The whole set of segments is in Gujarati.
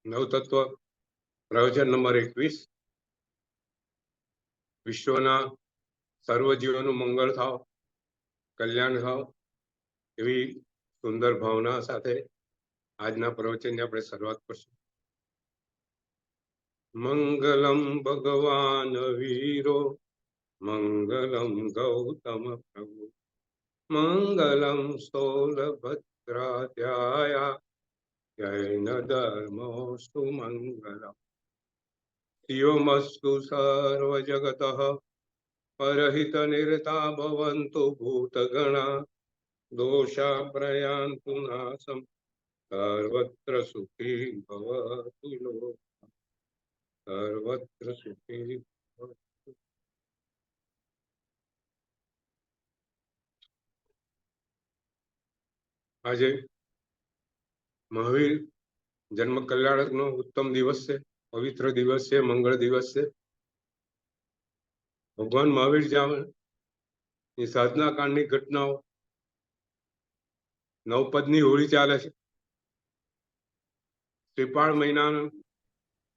નવતત્વ પ્રવચન નંબર 21. વિશ્વના સર્વ જીવોનું મંગળ થાવ, કલ્યાણ થાવ એવી સુંદર ભાવના સાથે આજના પ્રવચનની આપણે શરૂઆત કરશું. મંગલમ ભગવાન વીરો, મંગલમ ગૌતમ પ્રભુ, મંગલમ સ્થૂલભદ્રાધ્યાયા, જૈન ધર્મો સુમંગલમ. ધિયોમસ્તુ સર્વ જગતઃ પરહિત નિરતા ભવન્તુ ભૂતગણા, દોષા પ્રયાન્તુ નાશમ, સર્વત્ર સુખી ભવતુ લોક, સર્વત્ર સુખી ભવતુ. આજે મહાવીર જન્મ કલ્યાણક નો ઉત્તમ દિવસ છે, પવિત્ર દિવસ છે, મંગળ દિવસ છે. ભગવાન મહાવીર ની સાધના કાળની ઘટનાઓ, નવપદની હોળી ચાલે છે. શ્રીપાળ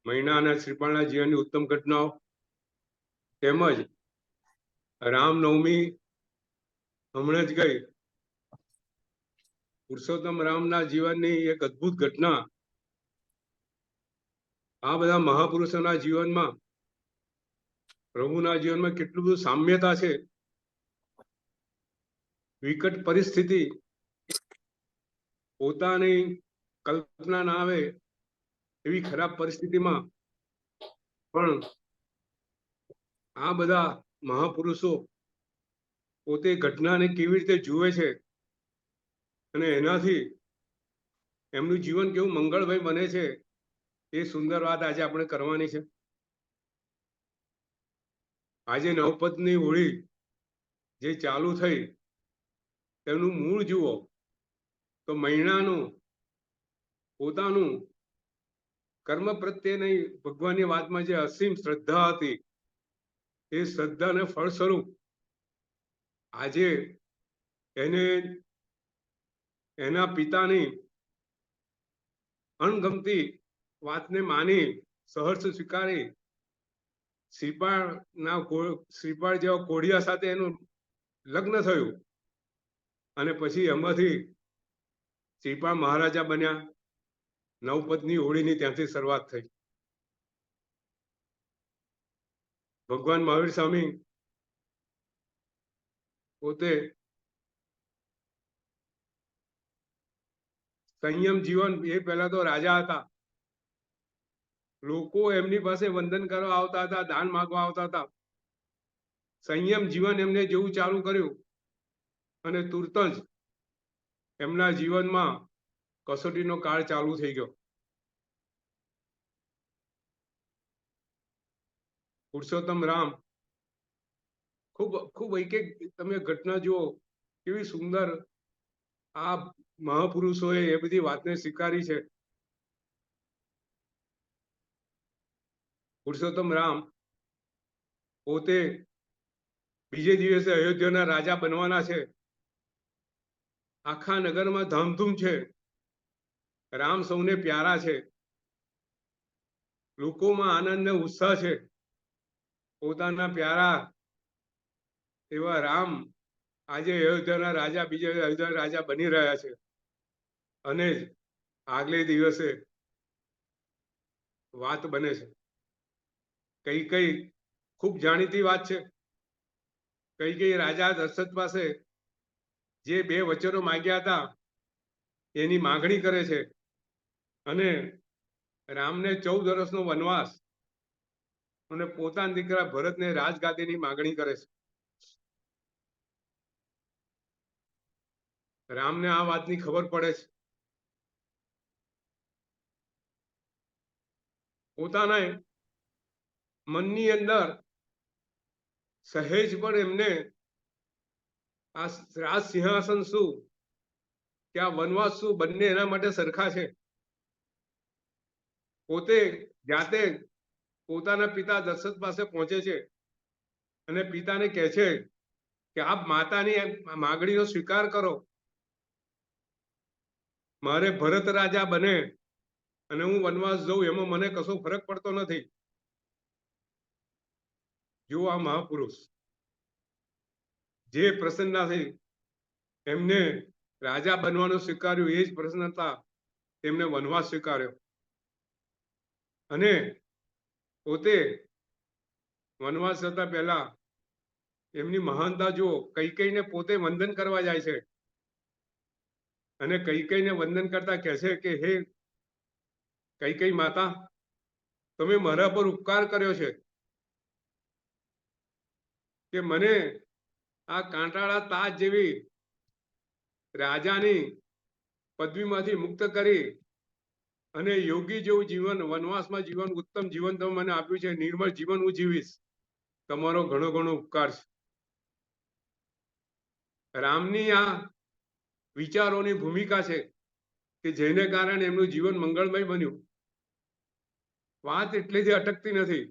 મહિના અને શ્રીપાળના જીવનની ઉત્તમ ઘટનાઓ તેમજ રામનવમી હમણાં જ ગઈ. પુરુષોત્તમ રામના જીવનની એક અદ્ભુત ઘટના. આ બધા મહાપુરુષોના જીવનમાં, પ્રભુના જીવનમાં કેટલું બધું સામ્યતા છે. વિકટ પરિસ્થિતિ, પોતાની કલ્પના ના આવે એવી ખરાબ પરિસ્થિતિમાં પણ આ બધા મહાપુરુષો પોતે ઘટનાને કેવી રીતે જુએ છે અને એનાથી એમનું જીવન કેવું મંગળમય બને છે, એ સુંદર વાત આજે આપણે કરવાની છે. આજે નવપદની હોળી જે ચાલુ થઈ, તેનું મૂળ જુઓ તો મહિનાનું પોતાનું કર્મ પ્રત્યેની ભગવાનની વાતમાં જે અસીમ શ્રદ્ધા હતી, એ શ્રદ્ધાને ફળ સ્વરૂપ આજે એને એના પિતાની અણગમતી વાતને માની સહર્ષ સ્વીકારી શ્રીપાળ જેવા કોડિયા સાથે એનું લગ્ન થયું અને પછી એમાંથી શ્રીપાળ મહારાજા બન્યા. નવપદની હોળીની ત્યાંથી શરૂઆત થઈ. ભગવાન મહાવીર સ્વામી પોતે સંયમ જીવન, એ પહેલા તો રાજા હતા. લોકો એમની પાસે વંદન કરવા આવતા હતા, દાન માંગવા આવતા હતા. સંયમ જીવન એમને જેવું ચાલુ કર્યું અને તુરત જ એમના જીવનમાં કસોટીનો કાળ ચાલુ થઈ ગયો. પુરુષોત્તમ રામ ખૂબ એક તમે ઘટના જુઓ, કેવી સુંદર આ મહાપુરુષોએ એ બધી વાતને સ્વીકારી છે. પુરુષોત્તમ રામ પોતે બીજે દિવસે અયોધ્યાના રાજા બનવાના છે. આખા નગરમાં ધામધૂમ છે. રામ સૌને પ્યારા છે. લોકોમાં આનંદ ને ઉત્સાહ છે. પોતાના પ્યારા એવા રામ આજે અયોધ્યાના રાજા, બીજા અયોધ્યાના રાજા બની રહ્યા છે. અને આગલે દિવસે વાત બને છે. કઈ ખૂબ જાણીતી વાત છે. કઈ રાજા દશરથ પાસે જે 2 વચનો માંગ્યા હતા એની માગણી કરે છે અને રામને 14 વર્ષનો વનવાસ અને પોતાના દીકરા ભરતને રાજગાદીની માગણી કરે છે. રામને આ વાતની ખબર પડે છે. પોતાના મનની અંદર સહેજ પણ એમને આ રાજ સિંહાસન શું કે આ વનવાસ શું, બંને એના માટે સરખા છે. પોતે જાતે પોતાના પિતા દશરથ પાસે પહોંચે છે અને પિતાને કહે છે કે આપ માતાની માગણીનો સ્વીકાર કરો, મારે ભરત રાજા બને અને હું વનવાસ જઉં એમાં મને કશો ફરક પડતો નથી. જો આ મહાપુરુષ જે પ્રસન્નતાથી એમને રાજા બનવાનું સ્વીકાર્યું, એ જ પ્રસન્નતા તેમને વનવાસ સ્વીકાર્યો અને પોતે વનવાસ જતા પહેલા એમની મહાનતા જુઓ. કૈકેયીને પોતે વંદન કરવા જાય છે અને કૈકેયીને વંદન કરતા કહે છે કે હે કૈકેયી માતા, તમે મારા પર ઉપકાર કર્યો છે કે મને આ કાંટાળા તાજ જેવી રાજાની પદવીમાંથી મુક્ત કરી અને યોગી જેવું જીવન, વનવાસમાં જીવન, ઉત્તમ જીવન તમે મને આપ્યું છે. નિર્મળ જીવન હું જીવીશ. તમારો ઘણો ઘણો ઉપકાર છે. રામની આ વિચારોની ભૂમિકા છે કે જેને કારણે એમનું જીવન મંગળમય બન્યું. વાત એટલેથી અટકતી નથી.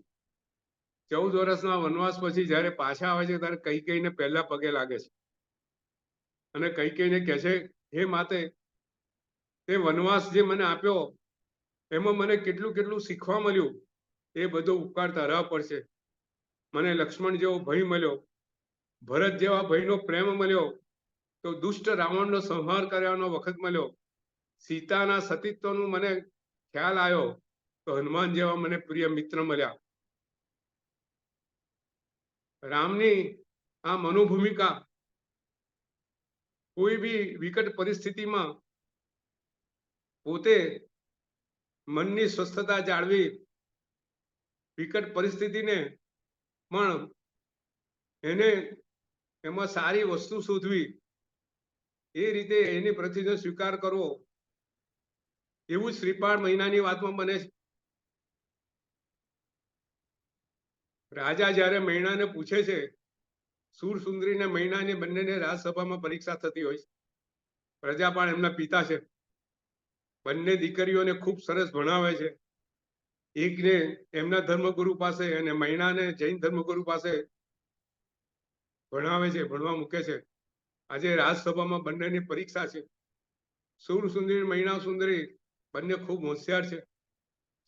14 વર્ષના વનવાસ પછી જયારે પાછા આવે છે ત્યારે કૈકેયીને પહેલા પગે લાગે છે અને કૈકેયીને કહે છે, હે માતે, તે વનવાસ જે મને આપ્યો એમાં મને કેટલું કેટલું શીખવા મળ્યું. એ બધો ઉપકાર તારા પર છે. મને લક્ષ્મણ જેવો ભય મળ્યો, ભરત જેવા ભયનો પ્રેમ મળ્યો, તો દુષ્ટ રાવણનો સંહાર કરવાનો વખત મળ્યો, સીતાના સતીત્વનું મને ખ્યાલ આવ્યો, તો હનુમાન જેવા મને પ્રિય મિત્ર મળ્યા. રામની આ મનોભૂમિકા કોઈ બી વિકટ પરિસ્થિતિમાં પોતે મનની સ્વસ્થતા જાળવી વિકટ પરિસ્થિતિને પણ એને એમાં સારી વસ્તુ શોધવી, એ રીતે એની પ્રતિનો સ્વીકાર કરવો, એવું શ્રીપાળ મહિનાની વાતમાં બને છે. રાજા જ્યારે મૈણાને પૂછે છે, સુરસુંદરીને મૈણાને બંનેને રાજસભામાં પરીક્ષા થતી હોય છે. પ્રજાપાળ એમના પિતા છે. બંને દીકરીઓને ખૂબ સરસ ભણાવે છે. એકને એમના ધર્મગુરુ પાસે અને મૈણાને જૈન ધર્મગુરુ પાસે ભણાવે છે, ભણવા મૂકે છે. આજે રાજસભામાં બંનેની પરીક્ષા છે. સુરસુંદરી, મૈણા સુંદરી બંને ખૂબ હોશિયાર છે,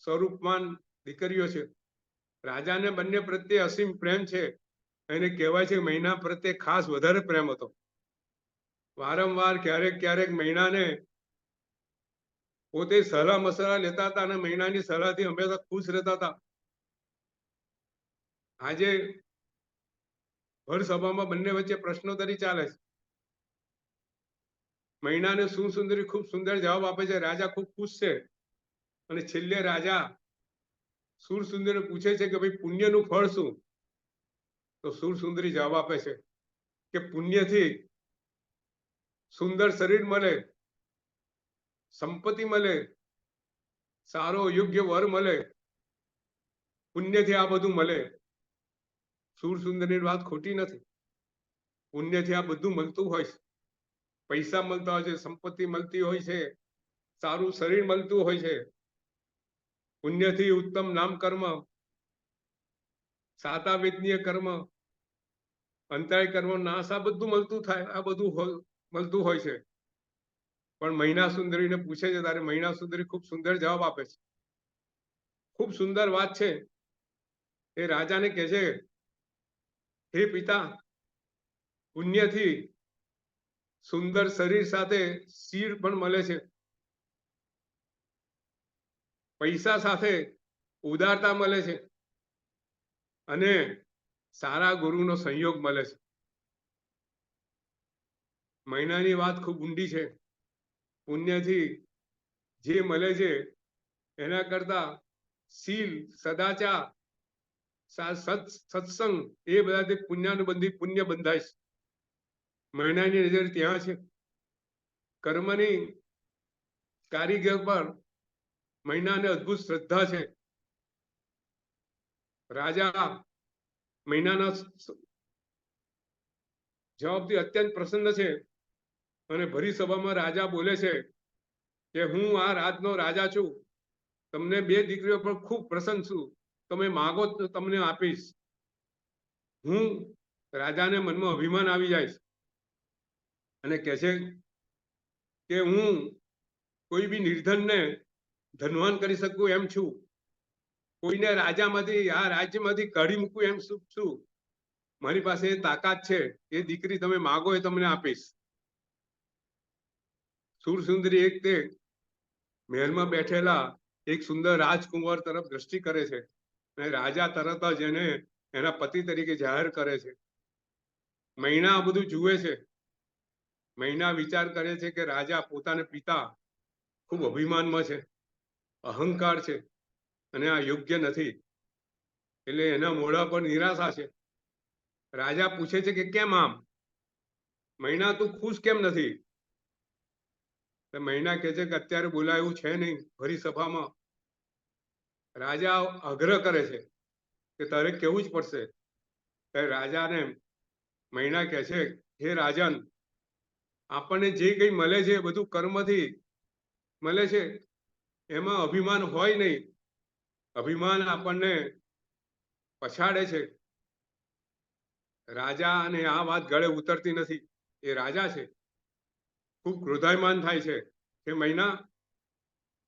સ્વરૂપવાન દીકરીઓ છે. રાજાને બંને પ્રત્યે અસીમ પ્રેમ છે. એને કહેવાય છે મૈણા પ્રત્યે ખાસ વધારે પ્રેમ હતો. વારંવાર ક્યારેક ક્યારેક મૈણાને પોતે સલાહ મસલા લેતા હતા અને મૈણાની સલાહથી હંમેશા ખુશ રહેતા હતા. આજે ભર સભામાં બંને વચ્ચે પ્રશ્નોત્તરી ચાલે છે. મૈણાને સુરસુંદરી ખૂબ સુંદર જવાબ આપે છે. રાજા ખૂબ ખુશ છે અને છેલ્લે રાજા સુરસુંદરી પૂછે છે કે ભાઈ પુણ્યનું ફળ શું? તો સુરસુંદરી જવાબ આપે છે કે પુણ્યથી સુંદર શરીર મળે, સંપત્તિ મળે, સારો યોગ્ય વર મળે, પુણ્યથી આ બધું મળે. સુરસુંદરીની વાત ખોટી નથી. પુણ્યથી આ બધું મળતું હોય છે. પૈસા મળતા હોય છે, સંપત્તિ મળતી હોય છે, સારું શરીર મળતું હોય છે. પુણ્યથી ઉત્તમ નામ કર્મ, સાતા વેદનીય કર્મ, અંતરાય કર્મ નાશ, આ બધું મળતું થાય, આ બધું મળતું હોય છે. પણ મૈણા સુંદરીને પૂછે છે ત્યારે મૈણા સુંદરી ખૂબ સુંદર જવાબ આપે છે. ખૂબ સુંદર વાત છે. એ રાજાને કહે છે, હે પિતા, પુણ્યથી સુંદર શરીર સાથે શિર પણ મળે છે, પૈસા સાથે ઉદારતા મળે છે અને સારા ગુરુનો સંયોગ મળે છે. મૈણાની વાત ખૂબ ઊંડી છે. પુણ્યથી જે મળે છે એના કરતા શીલ, સદાચાર, સત્સંગ, એ બધાથી પુણ્યાનુબંધી પુણ્ય બંધાય છે. મૈણાની નજર ત્યાં છે. કર્મની કારીગર પર મૈણાને અદ્ભુત શ્રદ્ધા છે. રાજા મૈણાના જવાબથી અત્યંત પ્રસન્ન છે અને ભરી સભામાં રાજા બોલે છે કે હું આ રાજનો રાજા છું. તમને બે દીકરીઓ પર ખૂબ પ્રસન્ન છું. તમે માગો તો તમને આપીશ. હું રાજાને મનમાં અભિમાન આવી જાય અને કહે છે કે હું કોઈ બી નિર્ધનને ધનવાન કરી શકું એમ છું, કોઈને રાજામાંથી આ રાજ્યમાંથી કાઢી મૂકું એમ છું, મારી પાસે એ તાકાત છે, એ દીકરી તમે માગો એ તમને આપીશ. સુરસુંદરી એક તે મહેલમાં બેઠેલા એક સુંદર રાજકુંવર તરફ દ્રષ્ટિ કરે છે અને રાજા તરત જ એને એના પતિ તરીકે જાહેર કરે છે. મૈના આ બધું જુએ છે. મૈના વિચાર કરે છે કે રાજા પોતાના પિતા ખૂબ અભિમાનમાં છે, અહંકાર છે અને આ યોગ્ય નથી, એટલે એના મોઢા પર નિરાશા છે. રાજા પૂછે છે કે કેમ આમ? મૈના તું ખુશ કેમ નથી? મૈના કહે છે કે અત્યારે બોલાયું છે નહીં ભરી સભામાં. રાજા આગ્રહ કરે છે કે તારે કેવું જ પડશે. ત્યારે રાજાને મૈના કહે છે, હે રાજન, આપણને જે કંઈ મળે છે એ બધું કર્મથી મળે છે, એમાં અભિમાન હોય નહીં. અભિમાન આપણને પછાડે છે. રાજા અને આ વાત ગળે ઉતરતી નથી. એ રાજા છે, ખૂબ ક્રોધાયમાન થાય છે કે મૈના,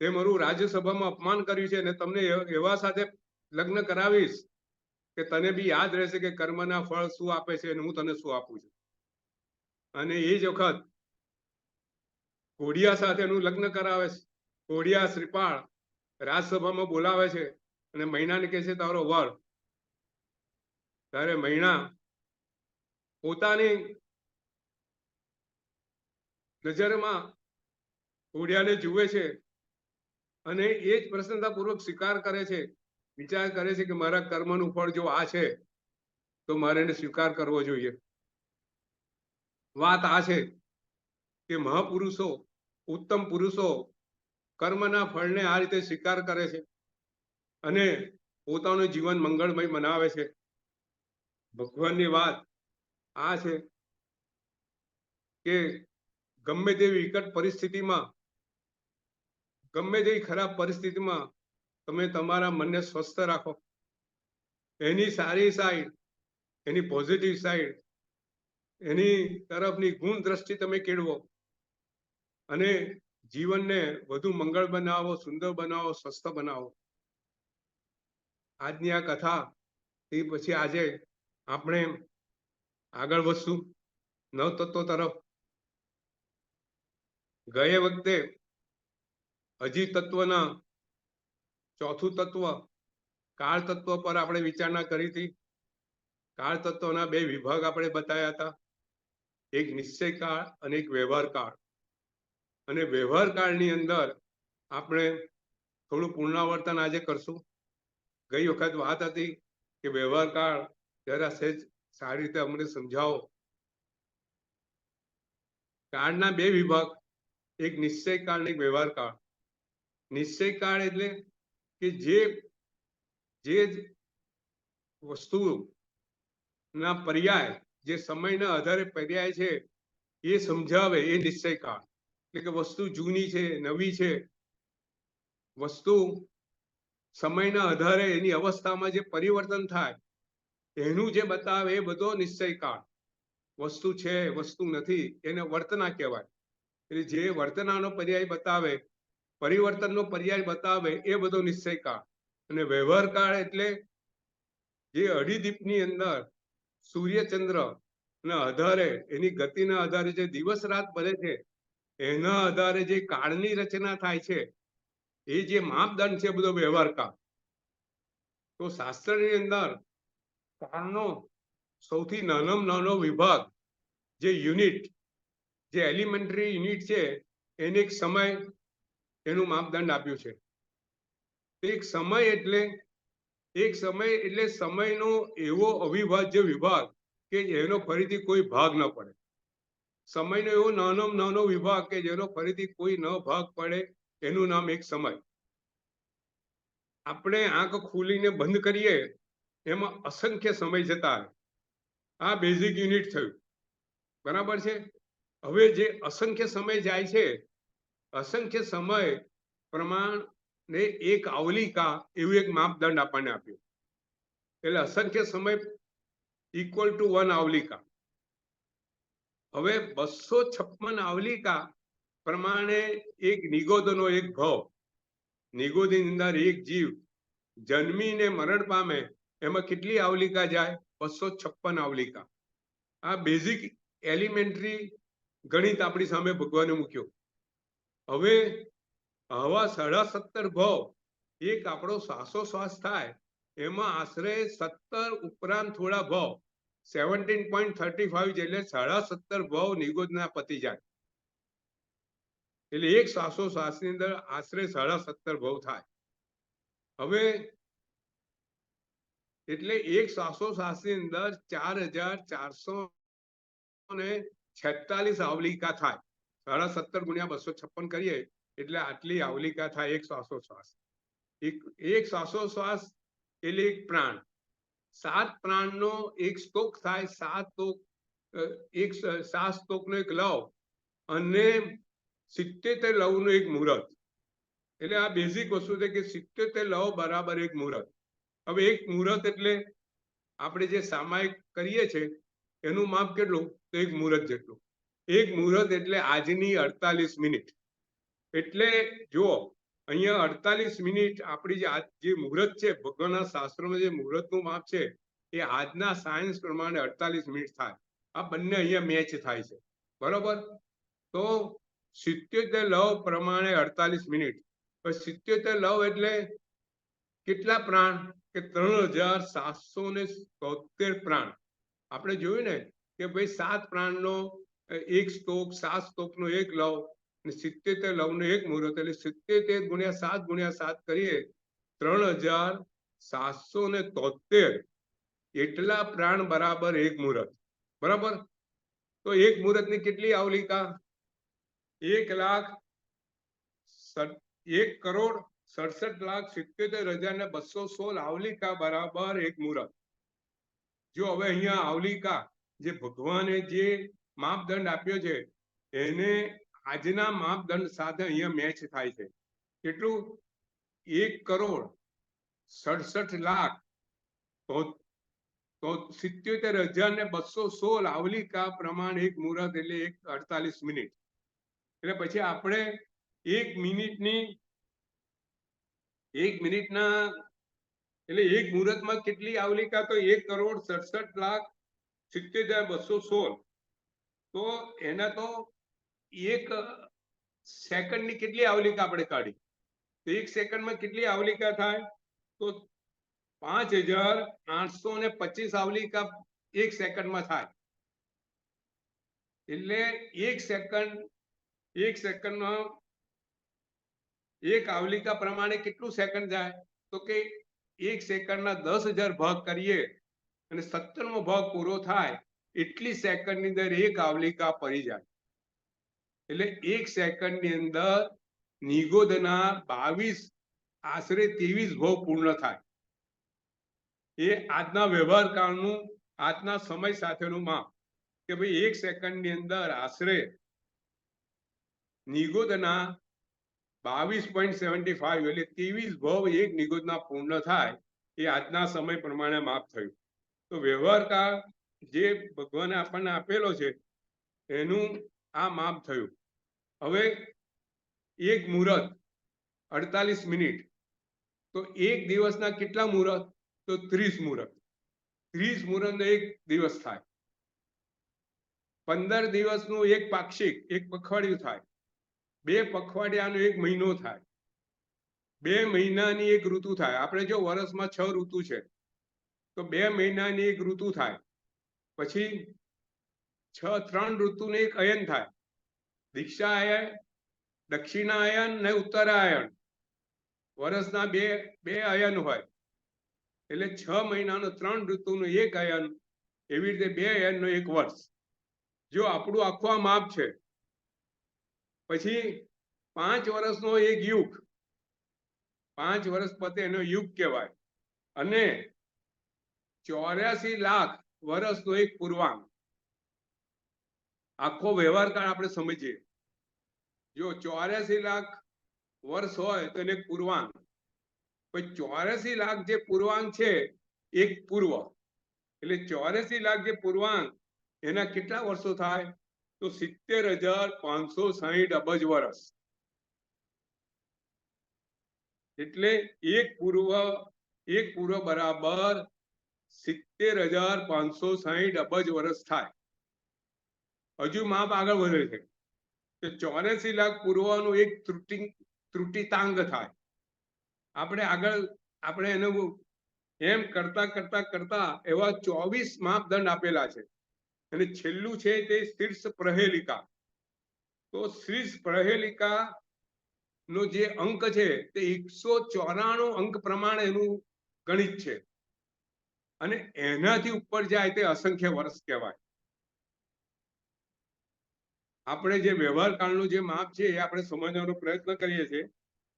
તે મારું રાજ્યસભામાં અપમાન કર્યું છે અને તમને એવા સાથે લગ્ન કરાવીશ કે તને બી યાદ રહેશે કે કર્મના ફળ શું આપે છે અને હું તને શું આપું છું. અને એ જ વખત ઘોડિયા સાથે એનું લગ્ન કરાવે છે. ઘોડિયા શ્રીપાળ રાજસભામાં બોલાવે છે અને મૈનાને કહે છે તારો વર. ત્યારે મૈના પોતાની નજરમાં ઘોડિયાને જુએ છે અને એ જ પ્રસન્નતાપૂર્વક સ્વીકાર કરે છે. વિચાર કરે છે કે મારા કર્મનું ફળ જો આ છે તો મારે એને સ્વીકાર કરવો જોઈએ. વાત આ છે કે મહાપુરુષો, ઉત્તમ પુરુષો કર્મના ફળને આ રીતે સ્વીકાર કરે છે અને પોતાનું જીવન મંગળમય બનાવે છે. ભગવાનની વાત આ છે કે ગમે તેવી વિકટ પરિસ્થિતિમાં, ગમે તેવી ખરાબ પરિસ્થિતિમાં તમે તમારા મનને સ્વસ્થ રાખો, એની સારી સાઈડ, એની પોઝિટિવ સાઈડ, એની તરફની ગુણ દ્રષ્ટિ તમે કેળવો અને જીવનને વધુ મંગળ બનાવો, સુંદર બનાવો, સ્વસ્થ બનાવો. આજની આ કથા એ પછી આજે આપણે આગળ વધશું નવતત્વો તરફ. ગયે વખતે અજી તત્વના ચોથું તત્વ કાળ તત્વ પર આપણે વિચારણા કરી હતી. કાળ તત્વના બે વિભાગ આપણે બતાવ્યા હતા, એક નિશ્ચય કાળ અને એક વ્યવહાર કાળ. અને વ્યવહાર કાળની અંદર આપણે થોડું પુનરાવર્તન આજે કરશું. ગઈ વખત વાત હતી કે વ્યવહાર કાળ જરા સહેજ સારી રીતે અમને સમજાવો. કાળના બે વિભાગ, એક નિશ્ચય કાળ અને એક વ્યવહાર કાળ. નિશ્ચય કાળ એટલે કે જે વસ્તુ ના પર્યાય, જે સમયના આધારે પર્યાય છે એ સમજાવે એ નિશ્ચય કાળ. એટલે કે વસ્તુ જૂની છે, નવી છે, વસ્તુ સમયના આધારે એની અવસ્થામાં જે પરિવર્તન થાય એનું જે બતાવે એ બધો નિશ્ચય કાળ. વસ્તુ છે, વસ્તુ નથી, એને વર્તના કહેવાય. એટલે જે વર્તનાનો પર્યાય બતાવે, પરિવર્તનનો પર્યાય બતાવે એ બધો નિશ્ચય કાળ. અને વ્યવહાર કાળ એટલે જે અઢી દીપની અંદર સૂર્યચંદ્ર ના આધારે, એની ગતિના આધારે જે દિવસ રાત બને છે એના આધારે જે કાળની રચના થાય છે, એ જે માપદંડ છે બધો વ્યવહાર કાળ. તો શાસ્ત્રની અંદર કાળનો સૌથી નાનામાં નાનો વિભાગ, જે યુનિટ, જે એલિમેન્ટરી યુનિટ છે, એને એક સમય, એનું માપદંડ આપ્યું છે. એક સમય એટલે સમયનો એવો અવિભાજ્ય વિભાગ કે જેનો ફરીથી કોઈ ભાગ ન પડે. સમયનો એવો નાનામાં નાનો વિભાગ કે જેનો ફરીથી કોઈ ન ભાગ પડે, એનું નામ એક સમય. આપણે આંખ ખોલીને બંધ કરીએ એમાં અસંખ્ય સમય જતા રહે. આ બેઝિક યુનિટ થયું, બરાબર છે. હવે જે અસંખ્ય સમય જાય છે, અસંખ્ય સમય પ્રમાણે એક આવલિકા એવું એક માપદંડ આપણને આપ્યું. એટલે અસંખ્ય સમય ઇક્વલ ટુ 1 આવલિકા. હવે 256 આવલિકા પ્રમાણે એક નિગોદનો એક ભાવ, નિગોદની અંદર એક જીવ જન્મીને મરણ પામે એમાં કેટલી આવલિકા જાય? 256 આવલિકા. આ બેઝિક એલિમેન્ટરી ગણિત આપણી સામે ભગવાને મૂક્યો. હવે આવા 17.5 ભાવ એક આપણો શ્વાસોશ્વાસ થાય એમાં આશરે 17 ઉપરાંત થોડા ભાવ 17.35 એટલે 17.5 ભાવ નિગોદના પતી જાય. એટલે એક શ્વાસોશ્વાસની અંદર આશરે 17.5 ભાવ થાય. હવે એટલે એક શ્વાસોશ્વાસની અંદર 4,446 આવલિકા થાય. 17.5 ગુણ્યા 256 કરીએ એટલે આટલી આવલિકા થાય એક શ્વાસોશ્વાસ. એક શ્વાસોશ્વાસ એટલે એક પ્રાણ. 7 પ્રાણનો એક સ્તોક થાય. 7 સ્તોકનો એક લવ અને 77 લવનું એક મુહૂર્ત. એટલે આ બેઝિક વસ્તુ છે કે 77 લવ બરાબર એક મુહૂર્ત. હવે એક મુહૂર્ત એટલે આપણે જે સામાયિક કરીએ છીએ એનું માપ કેટલું? તો એક મુહૂર્ત જેટલું. એક મુહૂર્ત એટલે આજની 48 મિનિટ. એટલે જો અહીંયા 48 મિનિટ આપણી જે મુહૂર્ત છે ભગવાનના શાસ્ત્રોમાં જે મુહૂર્તનું માપ છે એ આજના સાયન્સ પ્રમાણે 48 મિનિટ થાય. આ બંને અહીંયા મેચ થાય છે, બરોબર? તો 77 લવ પ્રમાણે 48 મિનિટ. 77 લવ એટલે કેટલા પ્રાણ? કે 3,773 પ્રાણ. આપણે જોયું ને કે ભાઈ 7 પ્રાણનો એક સ્તોક, 7 સ્તોકનો એક લવ અને 77 લવનો એક મુહૂર્ત. એટલે 77 ગુણ્યા 7 ગુણ્યા 7 કરીએ 3,773 એટલા પ્રાણ બરાબર એક મુહૂર્ત, બરાબર? તો એક મુહૂર્તની કેટલી આવલિકા? 1,67,77,216 આવલિકા બરાબર એક મુહૂર્ત. જો હવે અહીંયા આવલિકા જે ભગવાને જે માપદંડ આપ્યો છે એને આજના માપદંડ સાથે અહીંયા મેચ થાય છે. કેટલું? 1,67,00,00,000 તો 77,216 આવલિકા પ્રમાણ એક મુહૂર્ત એટલે 48 મિનિટ. એટલે પછી આપણે એક મિનિટના એટલે એક મુહૂર્તમાં કેટલી આવલિકા? તો 1,67,70,216. તો એના તો એક સેકન્ડની કેટલી આવલિકા આપણે કાઢી? તો એક સેકન્ડમાં કેટલી આવલિકા થાય? તો 5,825 આવલિકા એક સેકન્ડમાં થાય. એટલે એક સેકન્ડમાં એક આવલિકા પ્રમાણે કેટલું સેકન્ડ જાય? તો કે એક સેકન્ડના 10,000 ભાગ કરીએ અને 17મો ભાગ પૂરો થાય એટલી સેકન્ડની અંદર એક આવલિકા પડી જાય. એટલે એક સેકન્ડની અંદર નિગોદના 22 આશરે 23 ભાવ પૂર્ણ થાય. એ આજના વ્યવહાર કાળનું, આજના સમય સાથેનું માપ કે ભાઈ એક સેકન્ડની અંદર આશરે નિગોદના 22.75 એટલે 23 ભાવ એક નિગોદના પૂર્ણ થાય. એ આજના સમય પ્રમાણે માપ થયું. તો વ્યવહાર કાળ જે ભગવાને આપણને આપેલો છે એનું આ માપ થયું. હવે એક મુહૂર્ત 48 મિનિટ. તો એક દિવસના કેટલા મુહૂર્ત? તો 30 મુહૂર્ત. 30 મુહૂર્તનો એક દિવસ થાય. 15 દિવસનું એક પાક્ષિક, એક પખવાડિયું થાય. 2 પખવાડિયાનો એક મહિનો થાય. 2 મહિનાની એક ઋતુ થાય. આપણે જો વર્ષમાં 6 ઋતુ છે તો 2 મહિનાની એક ઋતુ થાય. પછી 3 ઋતુને એક અયન થાય. દીક્ષાયન, દક્ષિણાયન ને ઉત્તરાયણ. વર્ષના બે અયન હોય એટલે 6 મહિનાનો 3 ઋતુનો એક અયન. એવી રીતે 2 અયનનો એક વર્ષ. જો આપણું આખું આ માપ છે. પછી 5 વર્ષનો એક યુગ. 5 વર્ષ પતે એનો યુગ કહેવાય. અને 84 લાખ વર્ષનો એક પૂર્વાંગ. આખો વ્યવહાર કાળ આપણે સમજીએ. જો 84 લાખ વર્ષ હોય તો એને પૂર્વાંગ. પછી 84 લાખ જે પૂર્વાંગ છે એક પૂર્વ. એટલે 84 લાખ જે પૂર્વાંગ એના કેટલા વર્ષો થાય? તો 70,560 અબજ વર્ષ. એટલે એક પૂર્વ બરાબર 70,560 અબજ વર્ષ થાય. હજુ માપ આગળ વધે છે કે 84 લાખ પૂર્વનું એક ત્રુટિતાંગ થાય. આપણે એનું એમ કરતા કરતા કરતા એવા 24 માપદંડ આપેલા છે અને છેલ્લું છે તે શીર્ષ પ્રહેલિકા. તો શીર્ષ પ્રહેલિકા નો જે અંક છે તે 194 અંક પ્રમાણે એનું ગણિત છે અને એનાથી ઉપર જાય તે અસંખ્ય વર્ષ કહેવાય. આપણે જે વ્યવહાર કાળનું જે માપ છે એ આપણે સમજવાનો પ્રયત્ન કરીએ છીએ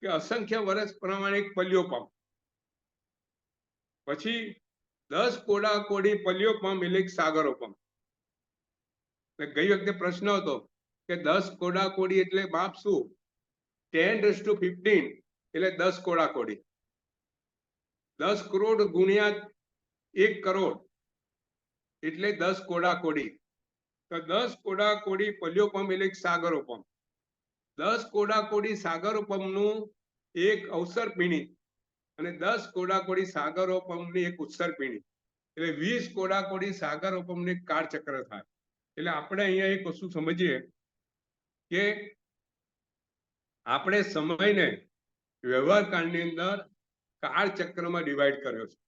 કે અસંખ્ય વર્ષ પ્રમાણે એક પલ્યો પંપ, પછી 10 કોડા કોડી પલ્યો પંપ એટલે એક સાગરો પંપ. ગઈ વખતે પ્રશ્ન હતો કે 10 કોડા કોડી એટલે માપ શું? 10⁻15 એટલે 10 કોડા કોડી. 10 કરોડ ગુણ્યા 1 કરોડ એટલે 10 કોડા કોડી. તો 10 કોડા કોડી પલ્યો પંપ એટલે એક સાગરો પંપ. 10 કોડા કોડી સાગરો પંપનું એક અવસર પીણી અને 10 કોડા કોડી સાગરો પંપની એક ઉત્સર પીણી એટલે 20 કોડા કોડી સાગરો પંપનું એક કાળચક્ર થાય. એટલે આપણે અહીંયા એક વસ્તુ સમજીએ કે આપણે સમયને વ્યવહાર કાળની અંદર કાળચક્રમાં ડિવાઈડ કર્યો છે.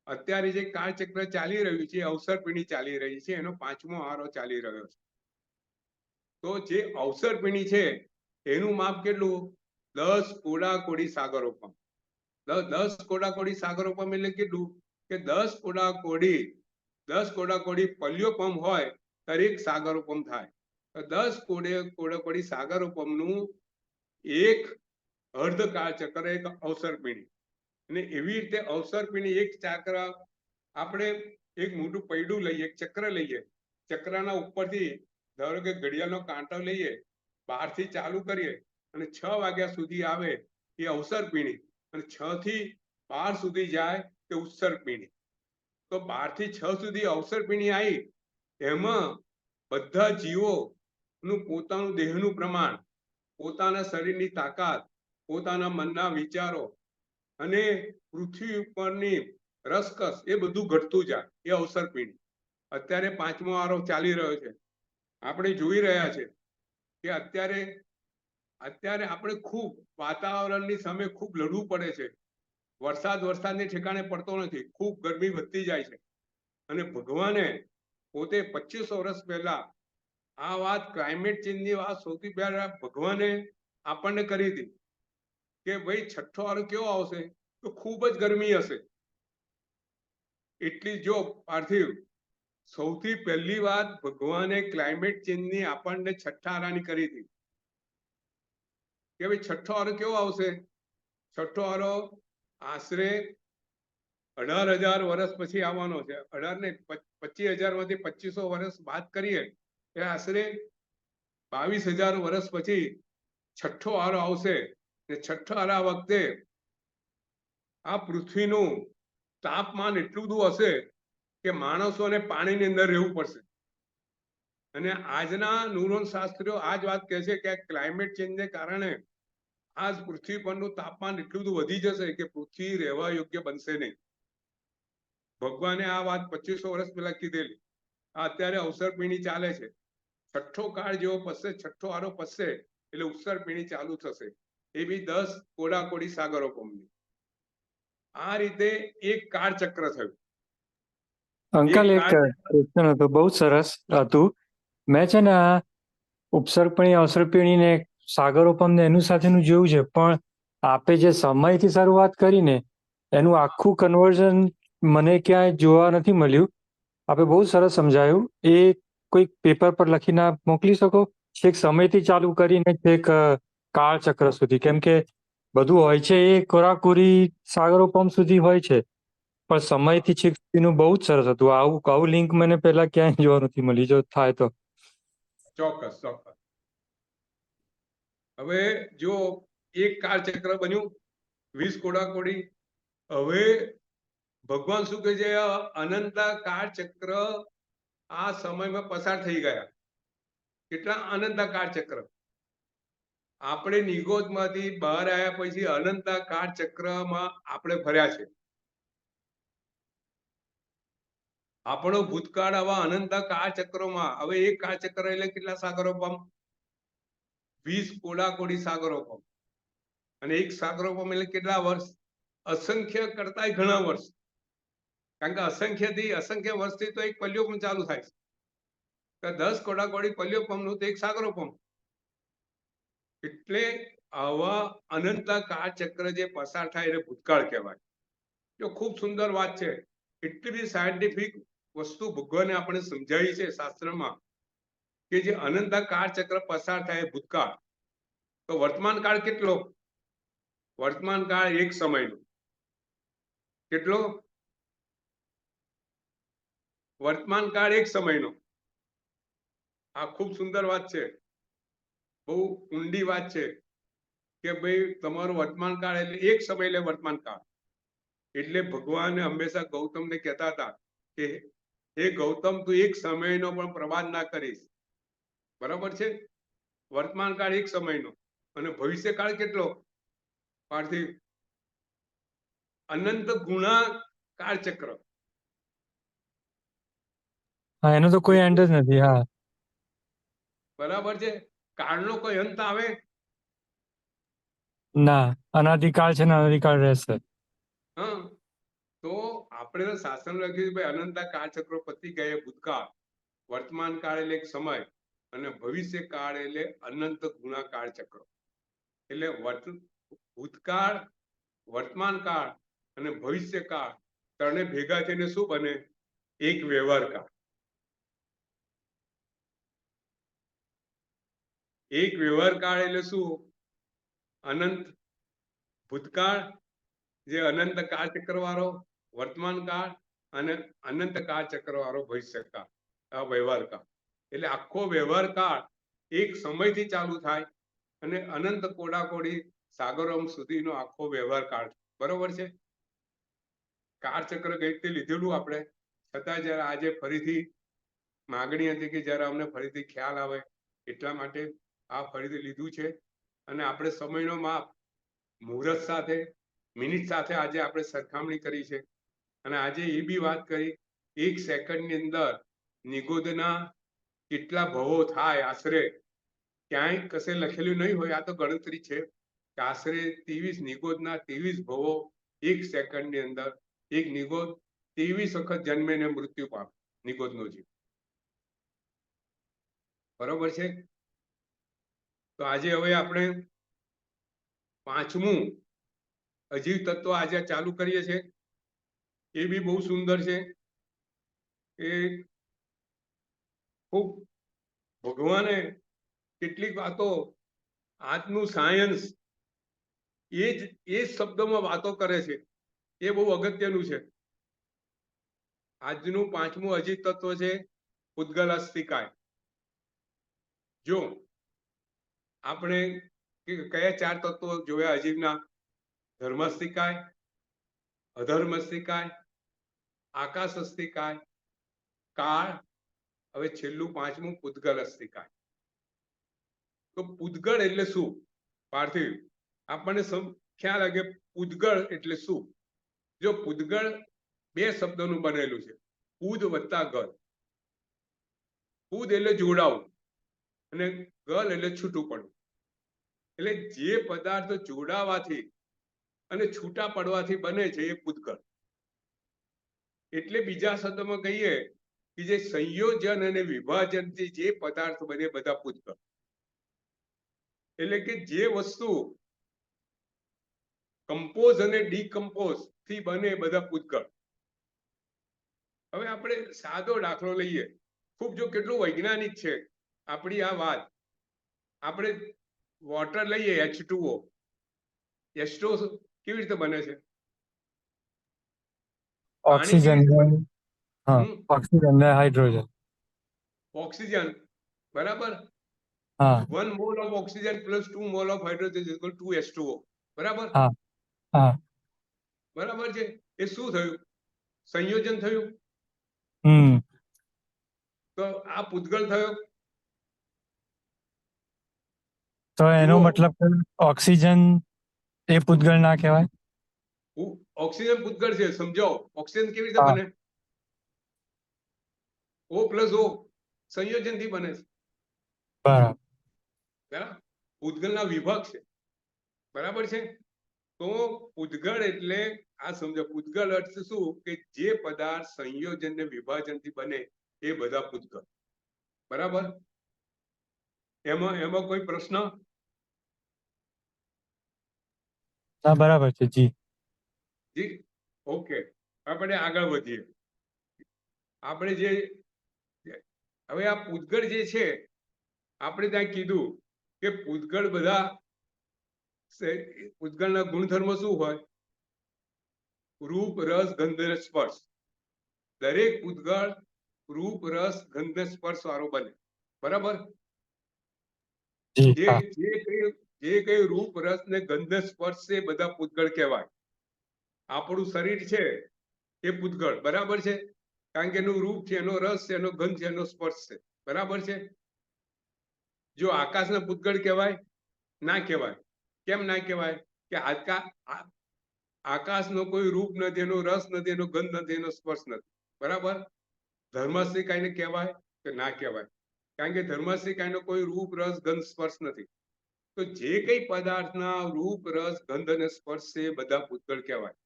અત્યારે જે કાળચક્ર ચાલી રહ્યું છે અવસર પીણી ચાલી રહી છે, એનો 5મો આરો ચાલી રહ્યો છે. તો જે અવસર પીણી છે એનું માપ કેટલું? 10 કોડા કોડી સાગરો પંપ. 10 કોડા કોડી સાગરો પંપ એટલે કેટલું કે 10 કોડા કોડી પલ્યો પંપ હોય ત્યારે એક સાગરો પંપ થાય. 10 કોડા કોડી સાગરો પંપનું એક અર્ધ કાળચક્ર એક અવસર પીણી અને એવી રીતે અવસર પીણી એક ચક્ર આપણે એક મોટું પૈડું લઈએ, એક ચક્ર લઈએ, ચક્રના ઉપરથી ધારો કે ઘડિયાળનો કાંટો લઈએ, બહારથી ચાલુ કરીએ અને 6 વાગ્યા સુધી આવે એ અવસર પીણી અને 6 થી 12 સુધી જાય તે ઉત્સર પીણી. તો 12 થી 6 સુધી અવસર પીણી આવી, એમાં બધા જીવોનું પોતાનું દેહનું પ્રમાણ, પોતાના શરીરની તાકાત, પોતાના મનના વિચારો અને પૃથ્વી ઉપરની રસકસ એ બધું ઘટતું જાય એ અવસર પીણી. અત્યારે 5મો આરો ચાલી રહ્યો છે. આપણે જોઈ રહ્યા છે કે અત્યારે આપણે ખૂબ વાતાવરણની સામે ખૂબ લડવું પડે છે. વરસાદની ઠેકાણે પડતો નથી, ખૂબ ગરમી વધતી જાય છે અને ભગવાને પોતે 2500 વર્ષ પહેલા આ વાત ક્લાઇમેટ ચેન્જની વાત સૌથી પહેલા ભગવાને આપણને કરી હતી કે ભાઈ 6ઠ્ઠો આરો કેવો આવશે તો ખૂબ જ ગરમી હશે. એટલી જો પાર્થિવ સૌથી પહેલી વાત ભગવાને ક્લાઇમેટ ચેન્જની આપણને 6ઠ્ઠા આરાની કરી હતી કે ભાઈ 6ઠ્ઠો આરો કેવો આવશે? 6ઠ્ઠો આરો આશરે 18,000 વર્ષ પછી આવવાનો છે. 18 ને 25,000 માંથી 2500 વર્ષ બાદ કરીએ એ આશરે 22,000 વર્ષ પછી 6ઠ્ઠો આરો આવશે. ને 6ઠ્ઠા આરા વખતે આ પૃથ્વીનું તાપમાન એટલું બધું હશે કે માણસોને પાણીની અંદર રહેવું પડશે. અને આજના ન્યુરોન શાસ્ત્રીઓ આ જ વાત કહે છે કે ક્લાઇમેટ ચેન્જને કારણે આજ પૃથ્વી પરનું તાપમાન એટલું બધું વધી જશે કે પૃથ્વી રહેવા યોગ્ય બનશે નહીં. ભગવાને આ વાત 2500 વર્ષ પહેલા કીધેલી. આ અત્યારે અવસર પીણી ચાલે છે. 6ઠ્ઠો કાળ જેવો પસશે, 6ઠ્ઠો આરો પસશે એટલે ઉત્સર પીણી ચાલુ થશે. એ બી 10 કોડા કોડી સાગરો પંપની. આ રીતે એક કાળચક્ર થયું. અંકલ એક ક્વેશ્ચન હતો, બહુ સરસ હતું. મેં છે ને આ ઉપસર્પણી અવસર્પિણી ને સાગરોપમ ને એનું સાથેનું જોયું છે, પણ આપે જે સમયથી શરૂઆત કરીને એનું આખું કન્વર્ઝન મને ક્યાંય જોવા નથી મળ્યું. આપે બહુ સરસ સમજાયું. એ કોઈક પેપર પર લખીને આપ મોકલી શકો? છેક સમયથી ચાલુ કરીને છેક કાળચક્ર સુધી, કેમ કે બધું હોય છે એ કોરાકોરી સાગરોપમ સુધી હોય છે, પણ સમયથી છેક સુધીનું બહુ જ સરસ હતું. આવું લિંક મને પહેલા ક્યાંય જોવા નથી મળી. જો થાય તો ચોક્કસ. હવે જો એક કાળચક્ર બન્યું 20 કોડા કોડી. હવે ભગવાન શું કહે છે? અનંત કાળચક્ર આ સમયમાં પસાર થઈ ગયા. કેટલા અનંત કાળચક્ર? આપણે નિગોદમાંથી બહાર આવ્યા પછી અનંતાકાર ચક્રમાં આપણે ફર્યા છે. આપણો ભૂતકાળ આવા અનંતાકાર ચક્રોમાં, હવે એક કાળચક્ર એટલે કેટલા સાગરોપમ? 20 કોડાકોડી સાગરોપમ. અને એક સાગરોપમ એટલે કેટલા વર્ષ? અસંખ્ય કરતાય ઘણા વર્ષ. કારણ કે અસંખ્ય વર્ષથી તો એક પલ્યોપમ ચાલુ થાય છે. તો 10 કોડાકોડી પલ્યોપમ નું તો એક સાગરોપમ. એટલે આવા અનંતાકાર ચક્ર જે પસાર થાય એને ભૂતકાળ કહેવાય. જો ખૂબ સુંદર વાત છે. એટલી બધી સાયન્ટિફિક વસ્તુ ભગવાને આપણે સમજાવી છે શાસ્ત્રમાં કે જે અનંતાકાર ચક્ર પસાર થાય ભૂતકાળ. તો વર્તમાન કાળ કેટલો? વર્તમાન કાળ એક સમયનો. કેટલો? વર્તમાન કાળ એક સમયનો. આ ખૂબ સુંદર વાત છે, બહુ ઊંડી વાત છે કે ભાઈ તમારો વર્તમાન કાળ એટલે એક સમય એટલે વર્તમાન કાળ. એટલે ભગવાન હંમેશા ગૌતમને કહેતા હતા કે હે ગૌતમ, તું એક સમયનો પણ પ્રવાદ ના કરીશ. બરાબર છે? વર્તમાન કાળ એક સમયનો અને ભવિષ્ય કાળ કેટલો? પાર્થિવ અનંત ગુણા કાળચક્ર. હા, એનો તો કોઈ એન્ડ જ નથી. હા, બરાબર છે? કાળનો કોઈ અંત આવે? ના, અનાદિકાળ છે ને અનાદિકાળ રહેશે. હા, તો આપણે તો શાસ્ત્ર લખ્યું ભાઈ અનંતા કાળચક્રો પતી ગયા ભૂતકાળ, વર્તમાન કાળ એટલે એક સમય અને ભવિષ્ય કાળ એટલે અનંત ગુણા કાળચક્રો. એટલે ભૂતકાળ, વર્તમાન કાળ અને ભવિષ્ય કાળ ત્રણે ભેગા થઈને શું બને? એક વ્યવહાર કાળ. એક વ્યવહાર કાળ એટલે શું? અનંત ભૂતકાળ જે અનંત કાળચક્ર વાળો, વર્તમાન કાળ અને અનંત કાળચક્ર વાળો ભવિષ્ય કાળ, આ વ્યવહાર કાળ. એટલે આખો વ્યવહાર કાળ એક સમયથી ચાલુ થાય અને અનંત કોડાકોડી સાગરોમ સુધીનો આખો વ્યવહાર કાળ. બરોબર છે? કાળચક્ર કઈ રીતે લીધેલું આપણે, છતાં જયારે આજે ફરીથી માગણી હતી કે જયારે અમને ફરીથી ખ્યાલ આવે એટલા માટે આ ફરીથી લીધું છે. અને આપણે સમયનો માપ મુહૂર્ત સાથે, મિનિટ સાથે આજે આપણે સરખામણી કરી છે. અને આજે એ બી વાત કરી, એક સેકન્ડની અંદર નિગોદના કેટલા ભવો થાય આશરે, ક્યાંય કશે લખેલું નહીં હોય, આ તો ગણતરી છે કે આશરે 23 નિગોદના 23 ભવો એક સેકન્ડની અંદર. એક નિગોદ 23 વખત જન્મે ને મૃત્યુ પામે નિગોદનો જીવ. બરોબર છે? તો આજે હવે આપણે પાંચમું અજીવ તત્વ આજે ચાલુ કરીએ છીએ. એ બી બહુ સુંદર છે. એ ખૂબ ભગવાને કેટલીક વાતો, આજનું સાયન્સ એ જ શબ્દોમાં વાતો કરે છે. એ બહુ અગત્યનું છે. આજનું પાંચમું અજીવ તત્વ છે પૂતગલ અસ્થિકાય. જો આપણે કયા 4 તત્વો જોયા અજીવના? ધર્મસ્થિકાય, અધર્મસ્થિકાય, આકાશ અસ્થિકાય, કાળ, હવે છેલ્લું પાંચમું પૂતગલ અસ્થિકાય. તો પૂતગળ એટલે શું? પાર્થિવ આપણને ખ્યાલ આવે કે પૂતગળ એટલે શું? જો પૂતગળ બે શબ્દોનું બનેલું છે, પૂદ વત્તા ગલ. પૂદ એટલે જોડાવું અને ગલ એટલે છૂટું પડવું. એટલે જે પદાર્થ જોડાવાથી અને છૂટા પડવાથી બને છે એ પૂતગળ. એટલે બીજા શબ્દમાં કહીએ કે જે સંયોજન અને વિભાજનથી જે પદાર્થ બને બધા પૂતગળ. એટલે કે જે વસ્તુ કમ્પોઝ અને ડીકમ્પોઝ થી બને બધા પૂતગળ. હવે આપણે સાદો દાખલો લઈએ, ખૂબ જો કેટલું વૈજ્ઞાનિક છે આપણી આ વાત. આપણે વોટર લઈએ H2O. H2O કેવી રીતે બને છે? પાણી કેવી ઓક્સિજન, રીતે બને? હા, ઓક્સિજન ને હાઇડ્રોજન. ઓક્સિજન, બરાબર. હા 1 mole of oxygen plus 2 mole of hydrogen is equal to H2O. બરાબર. હા હા. બરાબર છે. એ શું થયું? સંયોજન થયું. તો આ પૂતગળ થયો. તો એનો જુઓ, મતલબ કે ઓક્સિજન એ પૂતગળ ના કહેવાય? ઓક્સિજન પૂતગળ છે, સમજાવો ઓક્સિજન કેવી રીતે હા. બને? O પ્લસ O સંયોજન થી બને છે. બરાબર. બરાબર, પૂતગળના વિભાગ છે. બરાબર છે. તો પૂતગળ એટલે આ સમજો, પૂતગળ અર્થ શું કે જે પદાર્થ સંયોજન ને વિભાજન થી બને એ બધા પૂતગળ. બરાબર, એમાં કોઈ પ્રશ્ન? હા બરાબર છે જી. જી, ઓકે, આપણે આગળ વધીએ. આપણે જે હવે આ પૂતગળ જે છે, આપણે ત્યાં કીધું કે પૂતગળ બધા પૂતગળના ગુણધર્મો શું હોય? રૂપ, રસ, ગંધ અને સ્પર્શ. દરેક પૂતગળ રૂપ, રસ, ગંધ, સ્પર્શ વાળો બને. બરાબર, જી જે હા. જે કઈ રૂપ, રસ ને ગંધ, સ્પર્શ છે બધા પૂતગળ કહેવાય. આપણું શરીર છે એ પૂતગળ. બરાબર છે, કારણ કે એનું રૂપ છે, એનો રસ છે, એનો ગંધ છે, એનો સ્પર્શ છે. બરાબર છે. જો આકાશના પૂતગળ કહેવાય? ના કહેવાય. કેમ ના કહેવાય? કે આકાશનો કોઈ રૂપ નથી, એનો રસ નથી, એનો ગંધ નથી, એનો સ્પર્શ નથી. બરાબર, ધર્મસિકાઈને કહેવાય કે ના કહેવાય? કારણ કે ધર્મસિકાઈનો કોઈ રૂપ, રસ, ગંધ, સ્પર્શ નથી. તો જે કઈ પદાર્થના રૂપ, રસ, ગંધ અને સ્પર્શ છે એ બધા પૂતગળ કહેવાય.